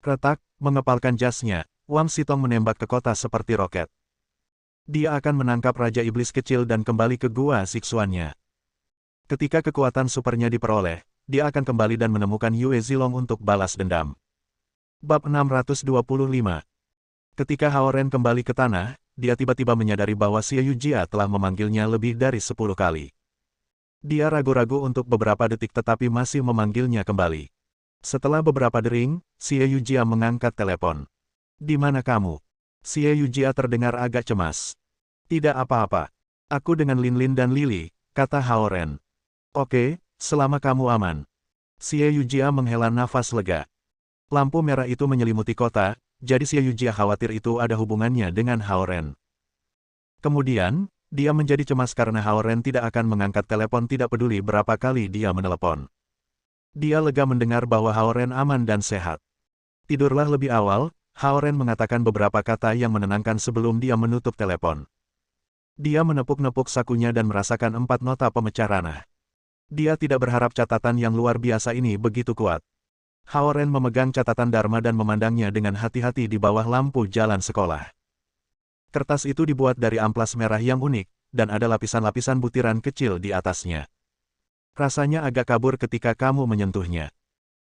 Retak, mengepalkan jasnya, Wang Sitong menembak ke kota seperti roket. Dia akan menangkap Raja Iblis kecil dan kembali ke gua siksuannya. Ketika kekuatan supernya diperoleh, dia akan kembali dan menemukan Yue Zilong untuk balas dendam. Bab 625. Ketika Haoren kembali ke tanah, dia tiba-tiba menyadari bahwa Xie Yujia telah memanggilnya lebih dari 10 kali. Dia ragu-ragu untuk beberapa detik tetapi masih memanggilnya kembali. Setelah beberapa dering, Xie Yujia mengangkat telepon. "Di mana kamu?" Xie Yujia terdengar agak cemas. "Tidak apa-apa. Aku dengan Lin dan Lily," kata Haoren. "Oke, selama kamu aman." Xie Yujia menghela nafas lega. Lampu merah itu menyelimuti kota, jadi Xie Yujia khawatir itu ada hubungannya dengan Haoren. Kemudian, dia menjadi cemas karena Haoren tidak akan mengangkat telepon tidak peduli berapa kali dia menelepon. Dia lega mendengar bahwa Haoren aman dan sehat. "Tidurlah lebih awal," Haoren mengatakan beberapa kata yang menenangkan sebelum dia menutup telepon. Dia menepuk-nepuk sakunya dan merasakan 4 nota pemecah ranah. Dia tidak berharap catatan yang luar biasa ini begitu kuat. Haoren memegang catatan Dharma dan memandangnya dengan hati-hati di bawah lampu jalan sekolah. Kertas itu dibuat dari amplas merah yang unik, dan ada lapisan-lapisan butiran kecil di atasnya. Rasanya agak kabur ketika kamu menyentuhnya.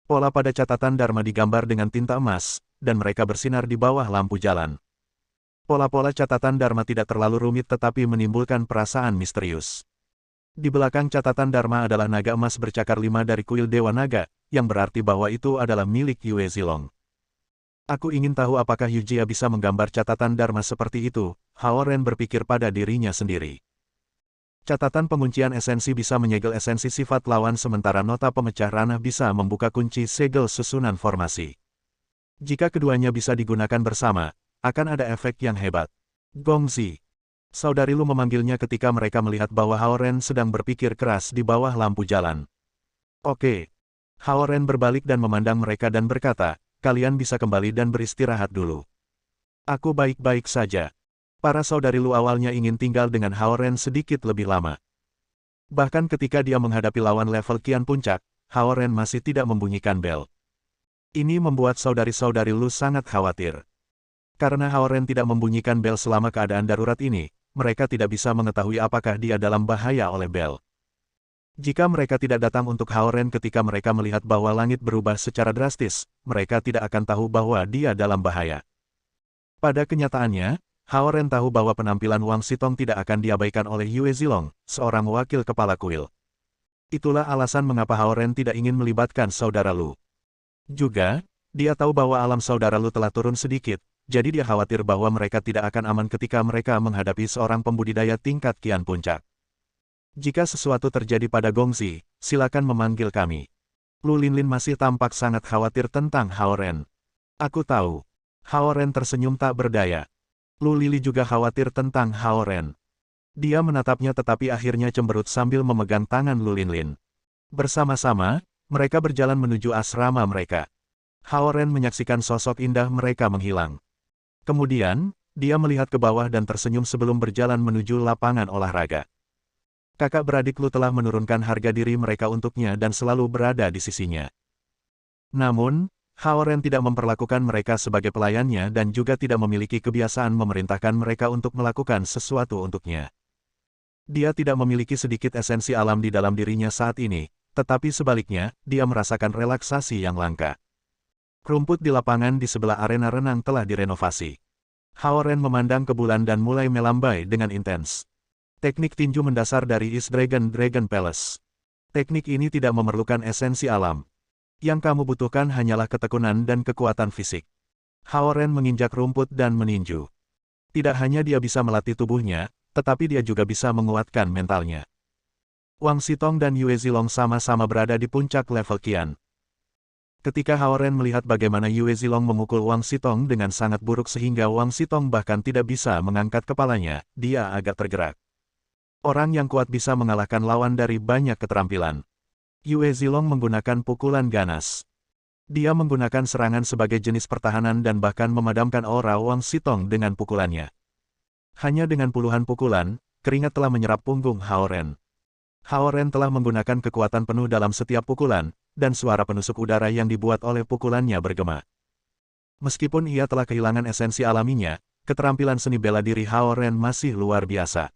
Pola pada catatan Dharma digambar dengan tinta emas, dan mereka bersinar di bawah lampu jalan. Pola-pola catatan Dharma tidak terlalu rumit tetapi menimbulkan perasaan misterius. Di belakang catatan Dharma adalah naga emas bercakar 5 dari kuil Dewa Naga, yang berarti bahwa itu adalah milik Yue Zilong. "Aku ingin tahu apakah Yujia bisa menggambar catatan Dharma seperti itu," Haoren berpikir pada dirinya sendiri. Catatan penguncian esensi bisa menyegel esensi sifat lawan sementara nota pemecah ranah bisa membuka kunci segel susunan formasi. Jika keduanya bisa digunakan bersama, akan ada efek yang hebat. "Gongzi." Saudari Lu memanggilnya ketika mereka melihat bahwa Haoren sedang berpikir keras di bawah lampu jalan. "Oke." Haoren berbalik dan memandang mereka dan berkata, "Kalian bisa kembali dan beristirahat dulu." "Aku baik-baik saja." Para saudari Lu awalnya ingin tinggal dengan Haoren sedikit lebih lama. Bahkan ketika dia menghadapi lawan level kian puncak, Haoren masih tidak membunyikan bel. Ini membuat saudari-saudari Lu sangat khawatir. Karena Haoren tidak membunyikan bel selama keadaan darurat ini, mereka tidak bisa mengetahui apakah dia dalam bahaya oleh bel. Jika mereka tidak datang untuk Haoren ketika mereka melihat bahwa langit berubah secara drastis, mereka tidak akan tahu bahwa dia dalam bahaya. Pada kenyataannya, Haoren tahu bahwa penampilan Wang Sitong tidak akan diabaikan oleh Yue Zilong, seorang wakil kepala kuil. Itulah alasan mengapa Hao Ren tidak ingin melibatkan saudara Lu. Juga, dia tahu bahwa alam saudara Lu telah turun sedikit, jadi dia khawatir bahwa mereka tidak akan aman ketika mereka menghadapi seorang pembudidaya tingkat kian puncak. Jika sesuatu terjadi pada Gongzi, silakan memanggil kami. Lu Linlin masih tampak sangat khawatir tentang Hao Ren. Aku tahu. Hao Ren tersenyum tak berdaya. Lu Lili juga khawatir tentang Hao Ren. Dia menatapnya tetapi akhirnya cemberut sambil memegang tangan Lu Linlin. Bersama-sama, mereka berjalan menuju asrama mereka. Hao Ren menyaksikan sosok indah mereka menghilang. Kemudian, dia melihat ke bawah dan tersenyum sebelum berjalan menuju lapangan olahraga. Kakak beradik Lu telah menurunkan harga diri mereka untuknya dan selalu berada di sisinya. Namun, Hao Ren tidak memperlakukan mereka sebagai pelayannya dan juga tidak memiliki kebiasaan memerintahkan mereka untuk melakukan sesuatu untuknya. Dia tidak memiliki sedikit esensi alam di dalam dirinya saat ini, tetapi sebaliknya, dia merasakan relaksasi yang langka. Rumput di lapangan di sebelah arena renang telah direnovasi. Hao Ren memandang ke bulan dan mulai melambai dengan intens. Teknik tinju mendasar dari East Dragon Palace. Teknik ini tidak memerlukan esensi alam. Yang kamu butuhkan hanyalah ketekunan dan kekuatan fisik. Hao Ren menginjak rumput dan meninju. Tidak hanya dia bisa melatih tubuhnya, tetapi dia juga bisa menguatkan mentalnya. Wang Xitong dan Yue Zilong sama-sama berada di puncak level Qian. Ketika Hao Ren melihat bagaimana Yue Zilong memukul Wang Xitong dengan sangat buruk sehingga Wang Xitong bahkan tidak bisa mengangkat kepalanya, dia agak tergerak. Orang yang kuat bisa mengalahkan lawan dari banyak keterampilan. Yue Zilong menggunakan pukulan ganas. Dia menggunakan serangan sebagai jenis pertahanan dan bahkan memadamkan aura Wang Xitong dengan pukulannya. Hanya dengan puluhan pukulan, keringat telah menyerap punggung Hao Ren. Hao Ren telah menggunakan kekuatan penuh dalam setiap pukulan, dan suara penusuk udara yang dibuat oleh pukulannya bergema. Meskipun ia telah kehilangan esensi alaminya, keterampilan seni bela diri Hao Ren masih luar biasa.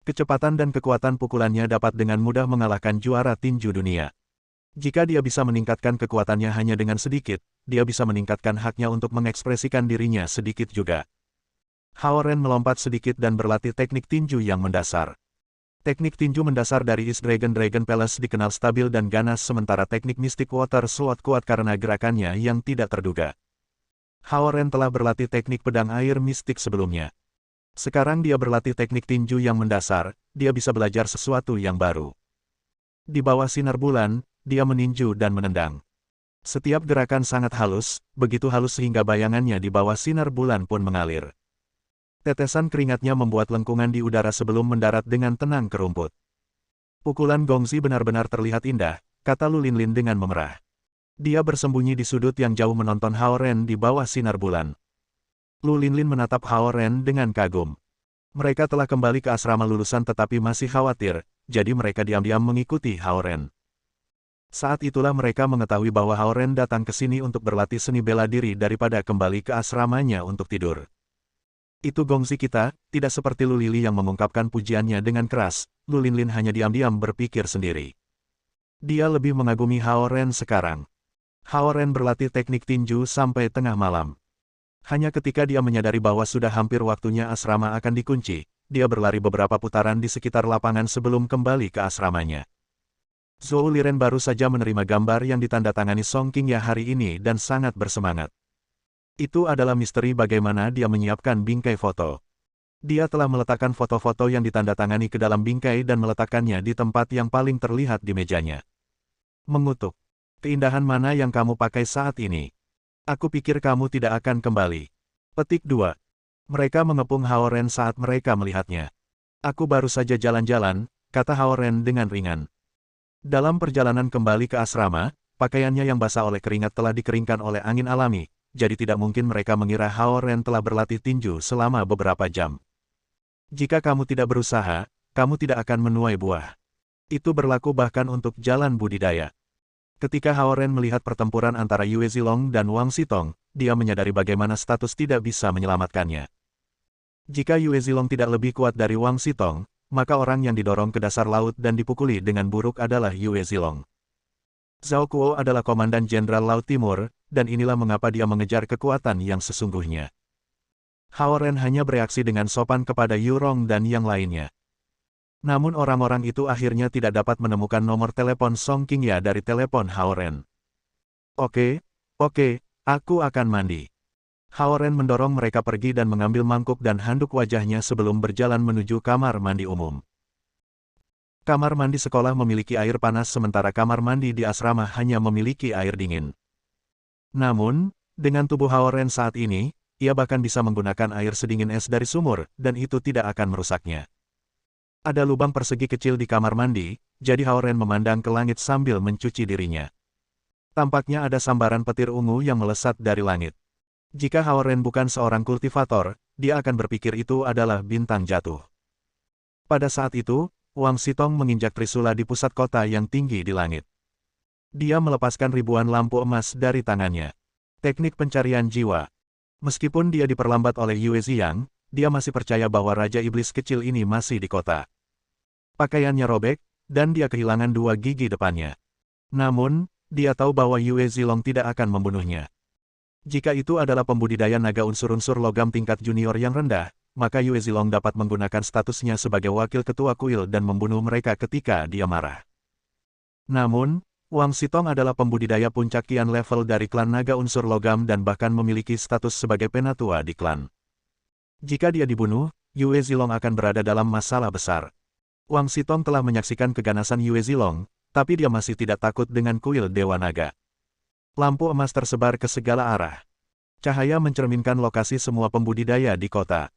Kecepatan dan kekuatan pukulannya dapat dengan mudah mengalahkan juara tinju dunia. Jika dia bisa meningkatkan kekuatannya hanya dengan sedikit, dia bisa meningkatkan haknya untuk mengekspresikan dirinya sedikit juga. Hao Ren melompat sedikit dan berlatih teknik tinju yang mendasar. Teknik tinju mendasar dari East Dragon Palace dikenal stabil dan ganas sementara teknik Mystic Water Sword kuat karena gerakannya yang tidak terduga. Hao Ren telah berlatih teknik pedang air mistik sebelumnya. Sekarang dia berlatih teknik tinju yang mendasar, dia bisa belajar sesuatu yang baru. Di bawah sinar bulan, dia meninju dan menendang. Setiap gerakan sangat halus, begitu halus sehingga bayangannya di bawah sinar bulan pun mengalir. Tetesan keringatnya membuat lengkungan di udara sebelum mendarat dengan tenang ke rumput. Pukulan Gongzi benar-benar terlihat indah, kata Lu Linlin dengan memerah. Dia bersembunyi di sudut yang jauh menonton Hao Ren di bawah sinar bulan. Lu Linlin menatap Hao Ren dengan kagum. Mereka telah kembali ke asrama lulusan tetapi masih khawatir, jadi mereka diam-diam mengikuti Hao Ren. Saat itulah mereka mengetahui bahwa Hao Ren datang ke sini untuk berlatih seni bela diri daripada kembali ke asramanya untuk tidur. Itu Gongzi kita, tidak seperti Lu Lili yang mengungkapkan pujiannya dengan keras, Lu Linlin hanya diam-diam berpikir sendiri. Dia lebih mengagumi Hao Ren sekarang. Hao Ren berlatih teknik tinju sampai tengah malam. Hanya ketika dia menyadari bahwa sudah hampir waktunya asrama akan dikunci, dia berlari beberapa putaran di sekitar lapangan sebelum kembali ke asramanya. Zhou Liren baru saja menerima gambar yang ditandatangani Song Qingya hari ini dan sangat bersemangat. Itu adalah misteri bagaimana dia menyiapkan bingkai foto. Dia telah meletakkan foto-foto yang ditandatangani ke dalam bingkai dan meletakkannya di tempat yang paling terlihat di mejanya. Mengutuk. Keindahan mana yang kamu pakai saat ini? Aku pikir kamu tidak akan kembali. Petik 2. Mereka mengepung Hao Ren saat mereka melihatnya. Aku baru saja jalan-jalan, kata Hao Ren dengan ringan. Dalam perjalanan kembali ke asrama, pakaiannya yang basah oleh keringat telah dikeringkan oleh angin alami. Jadi tidak mungkin mereka mengira Hao Ren telah berlatih tinju selama beberapa jam. Jika kamu tidak berusaha, kamu tidak akan menuai buah. Itu berlaku bahkan untuk jalan budidaya. Ketika Hao Ren melihat pertempuran antara Yue Zilong dan Wang Xitong, dia menyadari bagaimana status tidak bisa menyelamatkannya. Jika Yue Zilong tidak lebih kuat dari Wang Xitong, maka orang yang didorong ke dasar laut dan dipukuli dengan buruk adalah Yue Zilong. Zhao Kuo adalah Komandan Jenderal Laut Timur, dan inilah mengapa dia mengejar kekuatan yang sesungguhnya. Hao Ren hanya bereaksi dengan sopan kepada Yu Rong dan yang lainnya. Namun orang-orang itu akhirnya tidak dapat menemukan nomor telepon Song Qingya dari telepon Hao Ren. Oke, aku akan mandi. Hao Ren mendorong mereka pergi dan mengambil mangkuk dan handuk wajahnya sebelum berjalan menuju kamar mandi umum. Kamar mandi sekolah memiliki air panas sementara kamar mandi di asrama hanya memiliki air dingin. Namun, dengan tubuh Hao Ren saat ini, ia bahkan bisa menggunakan air sedingin es dari sumur, dan itu tidak akan merusaknya. Ada lubang persegi kecil di kamar mandi, jadi Hao Ren memandang ke langit sambil mencuci dirinya. Tampaknya ada sambaran petir ungu yang melesat dari langit. Jika Hao Ren bukan seorang kultivator, dia akan berpikir itu adalah bintang jatuh. Pada saat itu, Wang Sitong menginjak trisula di pusat kota yang tinggi di langit. Dia melepaskan ribuan lampu emas dari tangannya. Teknik pencarian jiwa. Meskipun dia diperlambat oleh Yue Ziyang, dia masih percaya bahwa Raja Iblis kecil ini masih di kota. Pakaiannya robek, dan dia kehilangan 2 gigi depannya. Namun, dia tahu bahwa Yue Zilong tidak akan membunuhnya. Jika itu adalah pembudidaya naga unsur-unsur logam tingkat junior yang rendah, maka Yue Zilong dapat menggunakan statusnya sebagai wakil ketua kuil dan membunuh mereka ketika dia marah. Namun, Wang Sitong adalah pembudidaya puncak kian level dari klan naga unsur logam dan bahkan memiliki status sebagai penatua di klan. Jika dia dibunuh, Yue Zilong akan berada dalam masalah besar. Wang Sitong telah menyaksikan keganasan Yue Zilong, tapi dia masih tidak takut dengan kuil Dewa Naga. Lampu emas tersebar ke segala arah. Cahaya mencerminkan lokasi semua pembudidaya di kota.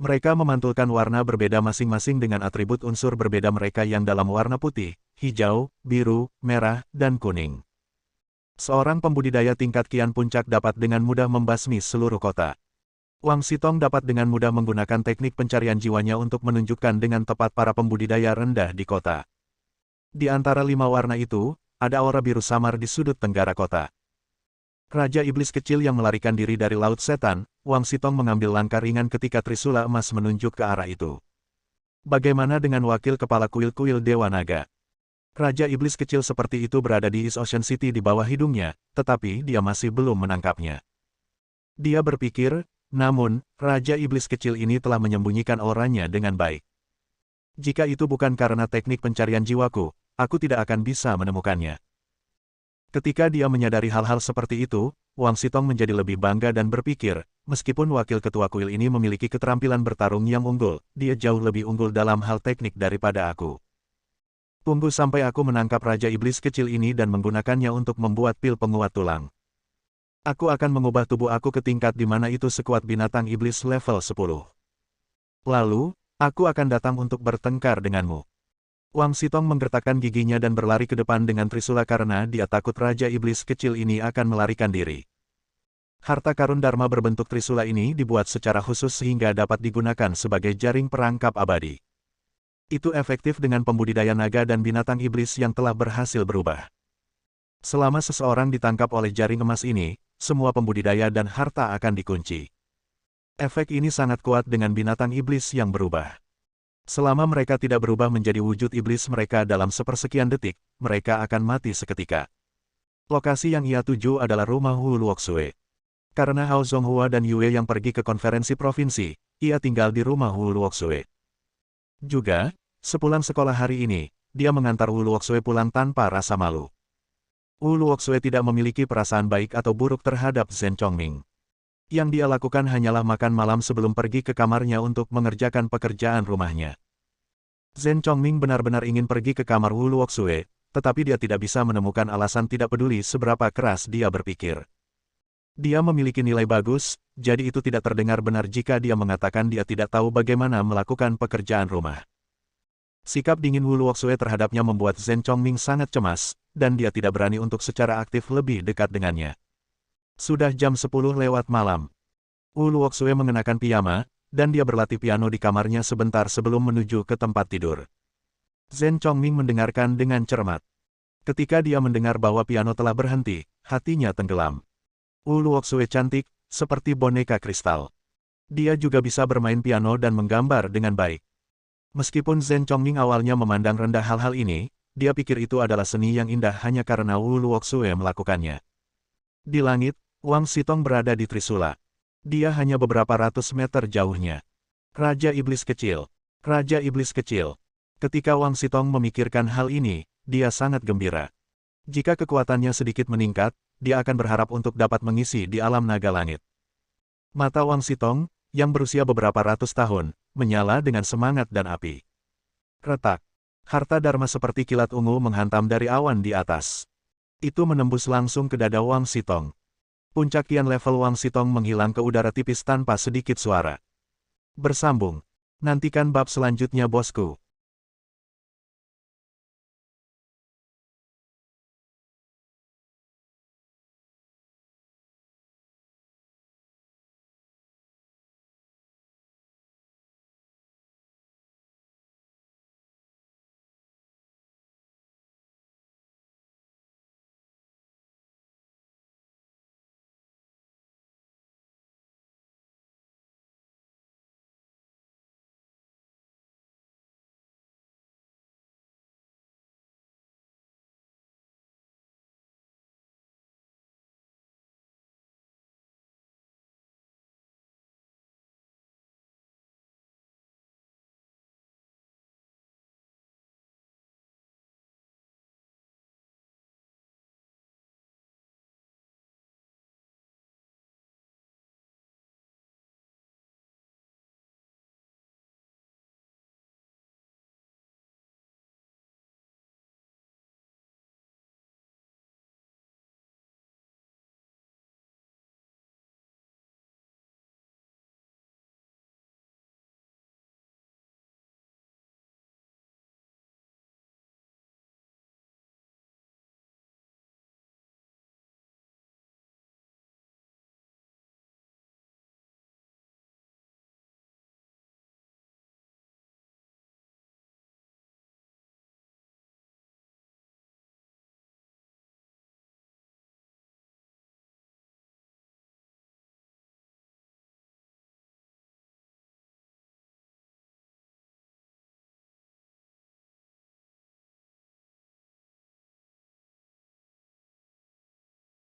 Mereka memantulkan warna berbeda masing-masing dengan atribut unsur berbeda mereka yang dalam warna putih, hijau, biru, merah, dan kuning. Seorang pembudidaya tingkat kian puncak dapat dengan mudah membasmi seluruh kota. Wang Sitong dapat dengan mudah menggunakan teknik pencarian jiwanya untuk menunjukkan dengan tepat para pembudidaya rendah di kota. Di antara 5 warna itu, ada aura biru samar di sudut tenggara kota. Raja Iblis kecil yang melarikan diri dari Laut Setan, Wang Sitong mengambil langkah ringan ketika trisula emas menunjuk ke arah itu. Bagaimana dengan wakil kepala kuil-kuil Dewa Naga? Raja Iblis kecil seperti itu berada di East Ocean City di bawah hidungnya, tetapi dia masih belum menangkapnya. Dia berpikir, namun, Raja Iblis kecil ini telah menyembunyikan auranya dengan baik. Jika itu bukan karena teknik pencarian jiwaku, aku tidak akan bisa menemukannya. Ketika dia menyadari hal-hal seperti itu, Wang Sitong menjadi lebih bangga dan berpikir, meskipun wakil ketua kuil ini memiliki keterampilan bertarung yang unggul, dia jauh lebih unggul dalam hal teknik daripada aku. Tunggu sampai aku menangkap Raja Iblis kecil ini dan menggunakannya untuk membuat pil penguat tulang. Aku akan mengubah tubuh aku ke tingkat di mana itu sekuat binatang iblis level 10. Lalu, aku akan datang untuk bertengkar denganmu. Wang Sitong menggertakkan giginya dan berlari ke depan dengan trisula karena dia takut Raja Iblis kecil ini akan melarikan diri. Harta karun Dharma berbentuk trisula ini dibuat secara khusus sehingga dapat digunakan sebagai jaring perangkap abadi. Itu efektif dengan pembudidaya naga dan binatang iblis yang telah berhasil berubah. Selama seseorang ditangkap oleh jaring emas ini, semua pembudidaya dan harta akan dikunci. Efek ini sangat kuat dengan binatang iblis yang berubah. Selama mereka tidak berubah menjadi wujud iblis mereka dalam sepersekian detik, mereka akan mati seketika. Lokasi yang ia tuju adalah rumah Wu Luoxue. Karena Hao Zonghua dan Yue yang pergi ke konferensi provinsi, ia tinggal di rumah Wu Luoxue. Juga, sepulang sekolah hari ini, dia mengantar Wu Luoxue pulang tanpa rasa malu. Wu Luoxue tidak memiliki perasaan baik atau buruk terhadap Zhen Chongming. Yang dia lakukan hanyalah makan malam sebelum pergi ke kamarnya untuk mengerjakan pekerjaan rumahnya. Zhen Chongming benar-benar ingin pergi ke kamar Wu Luoxue, tetapi dia tidak bisa menemukan alasan tidak peduli seberapa keras dia berpikir. Dia memiliki nilai bagus, jadi itu tidak terdengar benar jika dia mengatakan dia tidak tahu bagaimana melakukan pekerjaan rumah. Sikap dingin Wu Luoxue terhadapnya membuat Zhen Chongming sangat cemas, dan dia tidak berani untuk secara aktif lebih dekat dengannya. Sudah jam 10 lewat malam. Wu Luoxue mengenakan piyama, dan dia berlatih piano di kamarnya sebentar sebelum menuju ke tempat tidur. Zhen Chongming mendengarkan dengan cermat. Ketika dia mendengar bahwa piano telah berhenti, hatinya tenggelam. Wu Luoxue cantik, seperti boneka kristal. Dia juga bisa bermain piano dan menggambar dengan baik. Meskipun Zhen Chongming awalnya memandang rendah hal-hal ini, dia pikir itu adalah seni yang indah hanya karena Wu Luoxue melakukannya. Di langit, Wang Sitong berada di trisula. Dia hanya beberapa ratus meter jauhnya. Raja Iblis kecil. Raja Iblis kecil. Ketika Wang Sitong memikirkan hal ini, dia sangat gembira. Jika kekuatannya sedikit meningkat, dia akan berharap untuk dapat mengisi di alam naga langit. Mata Wang Sitong, yang berusia beberapa ratus tahun, menyala dengan semangat dan api. Retak. Harta Dharma seperti kilat ungu menghantam dari awan di atas. Itu menembus langsung ke dada Wang Sitong. Puncak kian level Wang Sitong menghilang ke udara tipis tanpa sedikit suara. Bersambung. Nantikan bab selanjutnya bosku.